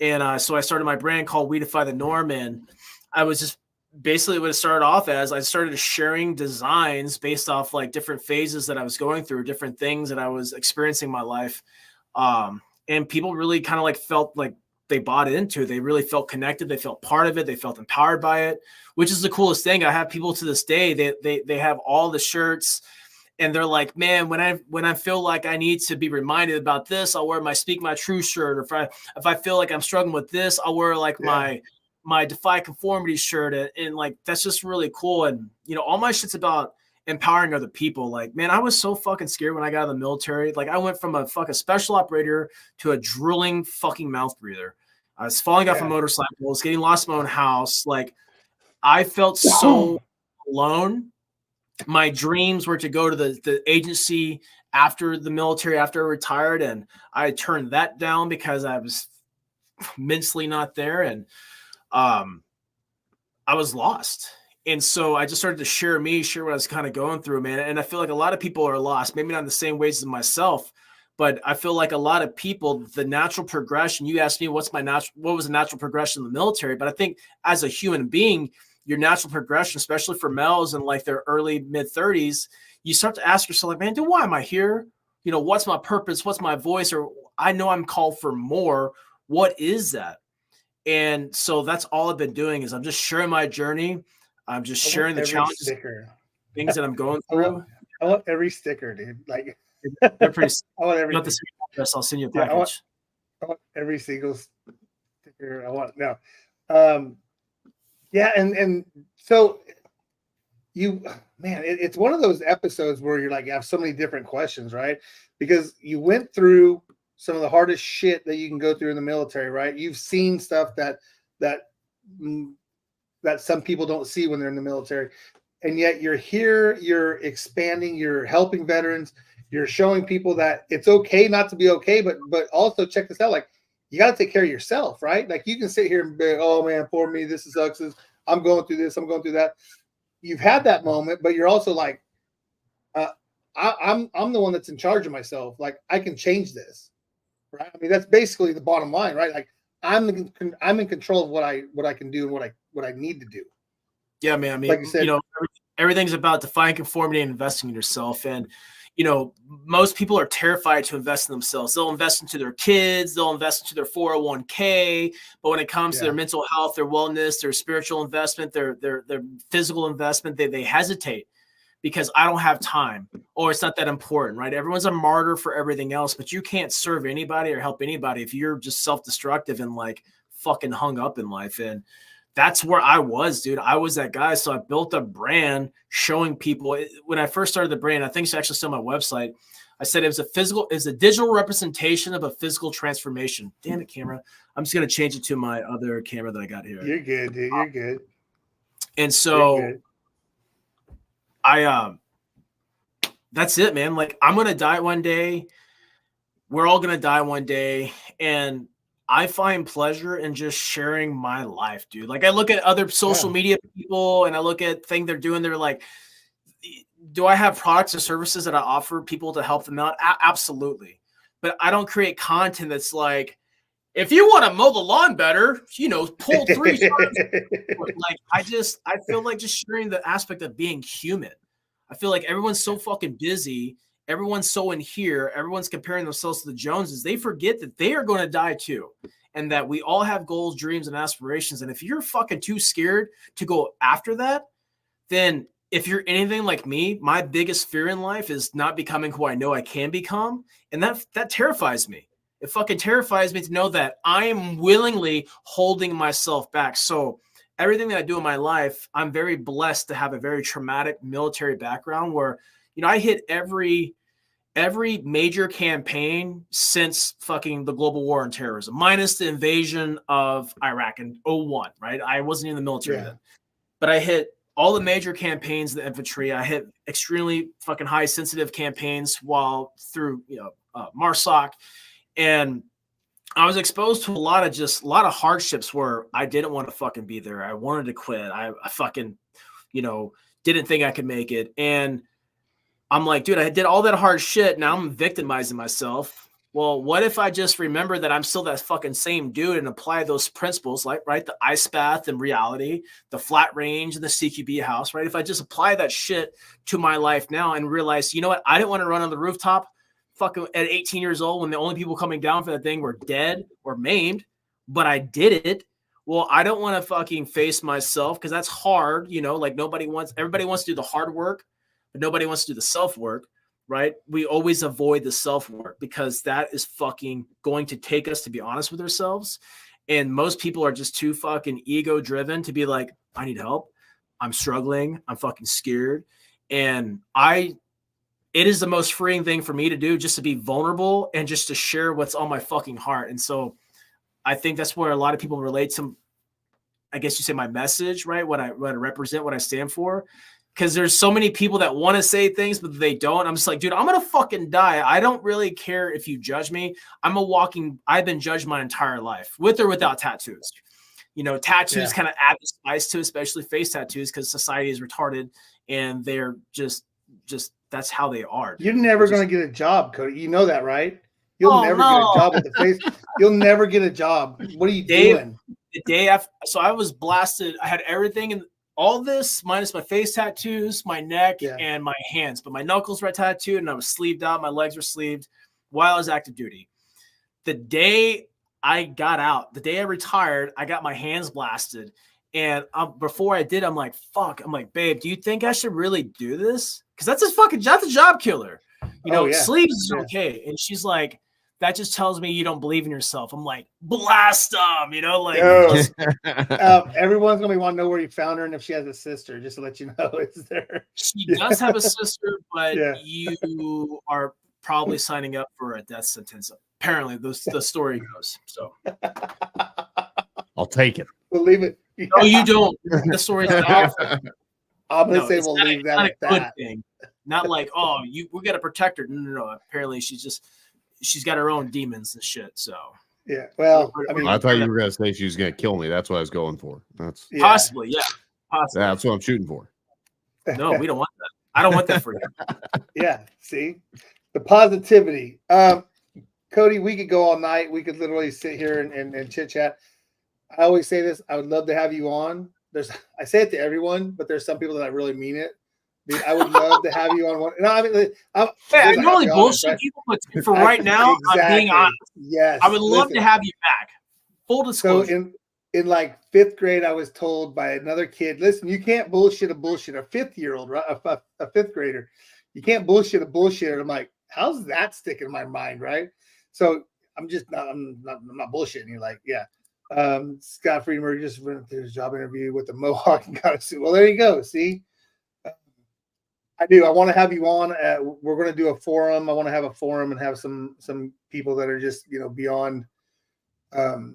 [SPEAKER 4] And so I started my brand called We Defy the Norm. And I was just basically what it started off as. I started sharing designs based off like different phases that I was going through, different things that I was experiencing in my life. And people really kind of like felt like they bought into it. They really felt connected. They felt part of it. They felt empowered by it, which is the coolest thing. I have people to this day, they have all the shirts and they're like, man, when I feel like I need to be reminded about this, I'll wear my Speak My Truth shirt. Or if I feel like I'm struggling with this, I'll wear like my Defy Conformity shirt. And like, that's just really cool. And, you know, all my shit's about empowering other people. Like, man, I was so fucking scared when I got out of the military. Like I went from a fucking special operator to a drilling fucking mouth breather. I was falling off of motorcycles, getting lost in my own house. Like I felt so alone. My dreams were to go to the agency after the military, after I retired. And I turned that down because I was mentally not there. And I was lost. And so I just started to share what I was kind of going through, man. And I feel like a lot of people are lost, maybe not in the same ways as myself, but I feel like a lot of people, the natural progression, you asked me what was the natural progression in the military, but I think as a human being, your natural progression, especially for males in like their early mid 30s, you start to ask yourself like, man, dude, why am I here? You know, what's my purpose? What's my voice? Or I know I'm called for more. What is that? And so that's all I've been doing is I'm just sharing my journey. I'm just sharing the challenges, things that I'm going through.
[SPEAKER 1] I want every sticker, dude. Like
[SPEAKER 4] they're pretty.
[SPEAKER 1] I want every.
[SPEAKER 4] I'll send you a package.
[SPEAKER 1] I want every single sticker. I want now. Yeah, and so you, man, it's one of those episodes where you're like, you have so many different questions, right? Because you went through some of the hardest shit that you can go through in the military, right? You've seen stuff that some people don't see when they're in the military. And yet you're here, you're expanding, you're helping veterans, you're showing people that it's okay not to be okay, but also check this out, like you got to take care of yourself, right? Like you can sit here and be, oh man, poor me, this sucks. I'm going through this, I'm going through that. You've had that moment, but you're also like, I'm the one that's in charge of myself. Like I can change this, right? I mean, that's basically the bottom line, right? Like I'm in control of what I can do and what I need to do.
[SPEAKER 4] Yeah, man. I mean, like you said, you know, everything's about defying conformity and investing in yourself. And you know, most people are terrified to invest in themselves. They'll invest into their kids, they'll invest into their 401k, but when it comes to their mental health, their wellness, their spiritual investment, their physical investment, they hesitate because I don't have time or it's not that important, right? Everyone's a martyr for everything else, but you can't serve anybody or help anybody if you're just self-destructive and like fucking hung up in life. And that's where I was, dude. I was that guy. So I built a brand showing people. When I first started the brand, I think it's actually still on my website. I said it was a digital representation of a physical transformation. Damn it, camera. I'm just going to change it to my other camera that I got here.
[SPEAKER 1] You're good, dude. You're good.
[SPEAKER 4] And so that's it, man. Like I'm going to die one day. We're all going to die one day. And I find pleasure in just sharing my life, dude. Like I look at other social media people and I look at things they're doing. They're like, do I have products or services that I offer people to help them out? Absolutely. But I don't create content that's like, if you want to mow the lawn better, you know, pull 3 times. Like I feel like just sharing the aspect of being human. I feel like everyone's so fucking busy. Everyone's so in here. Everyone's comparing themselves to the Joneses. They forget that they are going to die too. And that we all have goals, dreams, and aspirations. And if you're fucking too scared to go after that, then if you're anything like me, my biggest fear in life is not becoming who I know I can become. And that terrifies me. It fucking terrifies me to know that I am willingly holding myself back. So everything that I do in my life, I'm very blessed to have a very traumatic military background where, I hit every major campaign since fucking the global war on terrorism, minus the invasion of Iraq in 2001, right? I wasn't in the military then, but I hit all the major campaigns in the infantry. I hit extremely fucking high sensitive campaigns while through, MARSOC. And I was exposed to a lot of hardships where I didn't want to fucking be there. I wanted to quit. I fucking, didn't think I could make it. And I'm like, dude, I did all that hard shit. Now I'm victimizing myself. Well, what if I just remember that I'm still that fucking same dude and apply those principles, like, right, the ice bath and reality, the flat range and the CQB house, right? If I just apply that shit to my life now and realize, you know what, I didn't want to run on the rooftop fucking at 18 years old when the only people coming down for that thing were dead or maimed, but I did it. Well, I don't want to fucking face myself because that's hard, like everybody wants to do the hard work, but nobody wants to do the self work. Right? We always avoid the self-work because that is fucking going to take us to be honest with ourselves. And most people are just too fucking ego driven to be like, I need help. I'm struggling. I'm fucking scared. And it is the most freeing thing for me to do, just to be vulnerable and just to share what's on my fucking heart. And so I think that's where a lot of people relate to, I guess you say, my message, right? What I represent, what I stand for. Because there's so many people that want to say things, but they don't. I'm just like, dude, I'm going to fucking die. I don't really care if you judge me. I've been judged my entire life, with or without tattoos. Tattoos kind of add the spice to, especially face tattoos, because society is retarded and they're just that's how they are.
[SPEAKER 1] You're never going to get a job, Cody. You know that, right? You'll never get a job with the face. You'll never get a job. What are you doing?
[SPEAKER 4] The day after, so I was blasted. I had everything in all this minus my face tattoos, my neck, and my hands. But my knuckles were tattooed and I was sleeved out. My legs were sleeved while I was active duty. The day I got out, the day I retired, I got my hands blasted. And before I did, I'm like, fuck. I'm like, babe, do you think I should really do this? Because that's a job killer. Sleeves is okay. And she's like, that just tells me you don't believe in yourself. I'm like, blast them,
[SPEAKER 1] everyone's gonna want to know where you found her and if she has a sister, just to let you know it's there.
[SPEAKER 4] She does have a sister, but you are probably signing up for a death sentence. Apparently, the story goes. So
[SPEAKER 2] I'll take it.
[SPEAKER 1] We'll leave it.
[SPEAKER 4] No, you don't. The story's not.
[SPEAKER 1] I'm gonna say we'll leave that at that.
[SPEAKER 4] Thing. Not like, we gotta protect her. No. Apparently, she's got her own demons and shit. So
[SPEAKER 1] well,
[SPEAKER 2] I thought you were gonna say she was gonna kill me. That's what I was going for. That's
[SPEAKER 4] possibly, possibly.
[SPEAKER 2] That's what I'm shooting for.
[SPEAKER 4] No, we don't want that. I don't want that for you.
[SPEAKER 1] See the positivity. Cody, we could go all night. We could literally sit here and chit chat. I always say this. I would love to have you on. I say it to everyone, but there's some people that really mean it. I would love to have you on one. No,
[SPEAKER 4] I normally bullshit right? people, but for right now, I'm being honest.
[SPEAKER 1] Yes,
[SPEAKER 4] I would love to have you back. Full disclosure.
[SPEAKER 1] So in like 5th grade, I was told by another kid, listen, you can't bullshit a 5th-year-old, right? A 5th grader. You can't bullshit a bullshitter. I'm like, how's that stick in my mind, right? So I'm not bullshitting. You're like, Scott Friedberg just went through his job interview with the Mohawk and got a suit. Well, there you go. See. I do. I want to have you on. We're going to do a forum. I want to have a forum and have some people that are just beyond the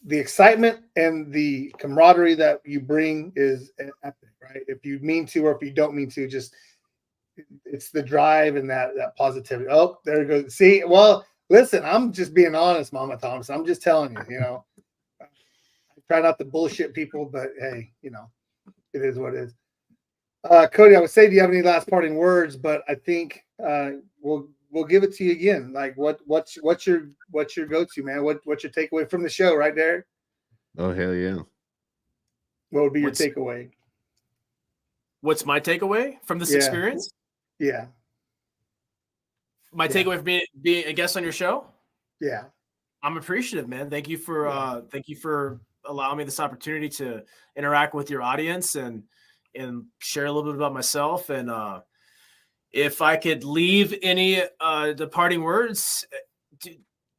[SPEAKER 1] excitement and the camaraderie that you bring is epic, right? If you mean to or if you don't mean to, just it's the drive and that positivity. Oh, there it goes. See, well, listen, I'm just being honest, Mama Thompson. I'm just telling you. I try not to bullshit people, but hey, it is what it is. Cody, I would say, do you have any last parting words? But I think we'll give it to you again. Like, what's your go-to, man? What's your takeaway from the show, right there?
[SPEAKER 2] Oh, hell yeah!
[SPEAKER 1] What would be your takeaway?
[SPEAKER 4] What's my takeaway from this experience?
[SPEAKER 1] Yeah.
[SPEAKER 4] My takeaway from being a guest on your show?
[SPEAKER 1] Yeah.
[SPEAKER 4] I'm appreciative, man. Thank you for allowing me this opportunity to interact with your audience and share a little bit about myself. And if I could leave any departing words,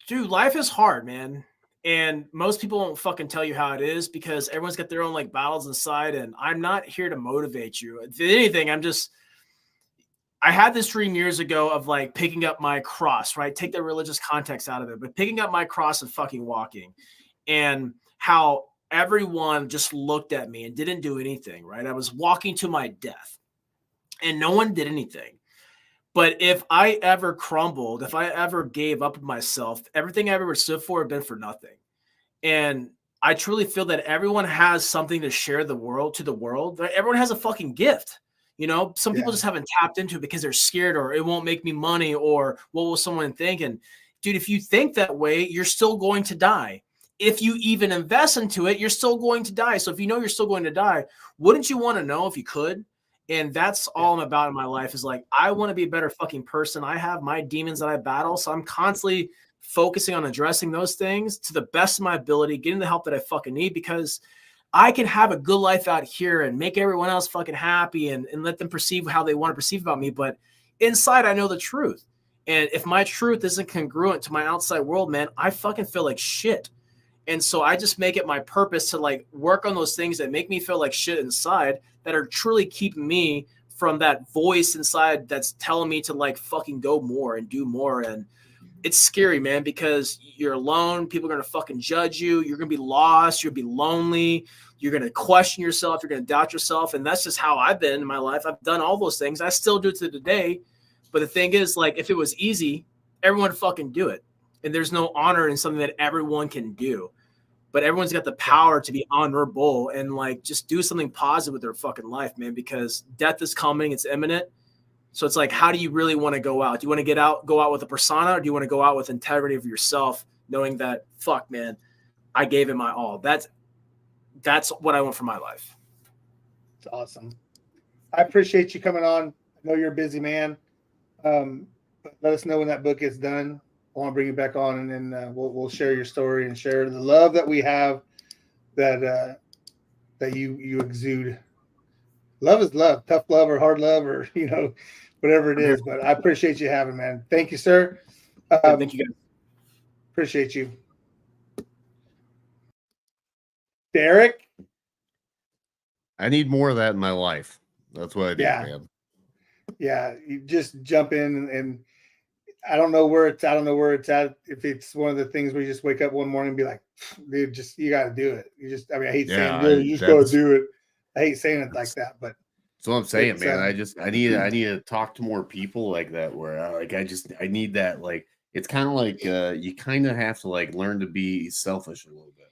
[SPEAKER 4] dude, life is hard, man. And most people won't fucking tell you how it is because everyone's got their own like battles inside. And I'm not here to motivate you. If anything, I had this dream years ago of like picking up my cross, right? Take the religious context out of it, but picking up my cross and fucking walking, and how everyone just looked at me and didn't do anything, right? I was walking to my death and no one did anything. But if I ever crumbled, if I ever gave up on myself, everything I ever stood for had been for nothing. And I truly feel that everyone has something to share the world to the world. Everyone has a fucking gift. You know, some people just haven't tapped into it because they're scared, or it won't make me money, or what will someone think? And dude, if you think that way, you're still going to die. If you even invest into it, you're still going to die. So if you know you're still going to die, wouldn't you want to know if you could? And that's all I'm about in my life is like, I want to be a better fucking person. I have my demons that I battle. So I'm constantly focusing on addressing those things to the best of my ability, getting the help that I fucking need, because I can have a good life out here and make everyone else fucking happy and let them perceive how they want to perceive about me. But inside, I know the truth. And if my truth isn't congruent to my outside world, man, I fucking feel like shit. And so I just make it my purpose to like work on those things that make me feel like shit inside, that are truly keeping me from that voice inside that's telling me to like fucking go more and do more. And it's scary, man, because you're alone. People are going to fucking judge you. You're going to be lost. You'll be lonely. You're going to question yourself. You're going to doubt yourself. And that's just how I've been in my life. I've done all those things. I still do it to today. But the thing is, like, if it was easy, everyone would fucking do it. And there's no honor in something that everyone can do. But everyone's got the power to be honorable and like just do something positive with their fucking life, man, because death is coming. It's imminent. So it's like, how do you really want to go out? Do you want to go out with a persona, or do you want to go out with integrity of yourself, knowing that, fuck, man, I gave it my all? That's what I want for my life.
[SPEAKER 1] It's awesome. I appreciate you coming on. I know you're a busy man. But let us know when that book is done. I want to bring you back on, and then we'll share your story and share the love that we have that you exude. Love is love, tough love or hard love, or whatever it is. But I appreciate you having, man. Thank you, sir.
[SPEAKER 4] Thank you, guys.
[SPEAKER 1] Appreciate you, Derek.
[SPEAKER 2] I need more of that in my life. That's what I do, man.
[SPEAKER 1] Yeah, you just jump in and I don't know where it's at. If it's one of the things where you just wake up one morning and be like, dude, you got to do it. I hate saying, dude, you just got to do it. I hate saying it like that, but
[SPEAKER 2] that's what I'm saying, man. I need to talk to more people like that, where I need that. Like, it's kind of like you kind of have to like learn to be selfish a little bit,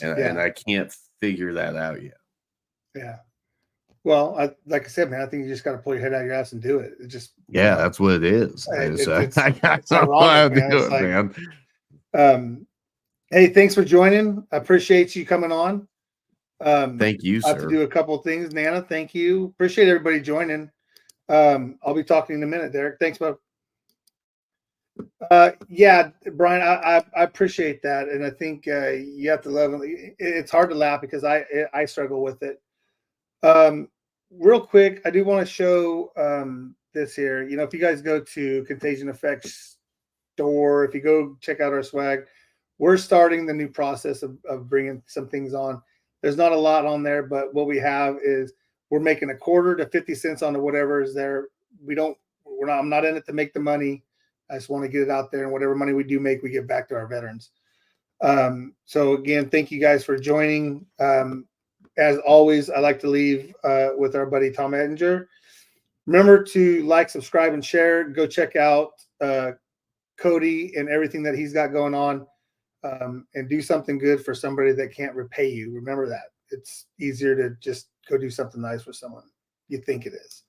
[SPEAKER 2] and I can't figure that out yet.
[SPEAKER 1] Yeah. Well, like I said, man, I think you just got to pull your head out of your ass and do it. It just
[SPEAKER 2] that's what it is.
[SPEAKER 1] It's ironic, man. Hey, thanks for joining. I appreciate you coming on.
[SPEAKER 2] Thank you, sir.
[SPEAKER 1] I have to do a couple of things, Nana. Thank you. Appreciate everybody joining. I'll be talking in a minute, Derek. Thanks, bud. Yeah, Brian, I appreciate that, and I think you have to love it. It's hard to laugh because I struggle with it. Real quick, I do want to show this here. If you guys go to Contagion Effects store, if you go check out our swag, we're starting the new process of bringing some things on. There's not a lot on there, but what we have is we're making a quarter to 50 cents on whatever is there. I'm not in it to make the money. I just want to get it out there, and whatever money we do make, we give back to our veterans. So again, thank you guys for joining. As always, I like to leave with our buddy Tom Ettinger. Remember to like, subscribe, and share. Go check out Cody and everything that he's got going on, and do something good for somebody that can't repay you. Remember that. It's easier to just go do something nice for someone you think it is.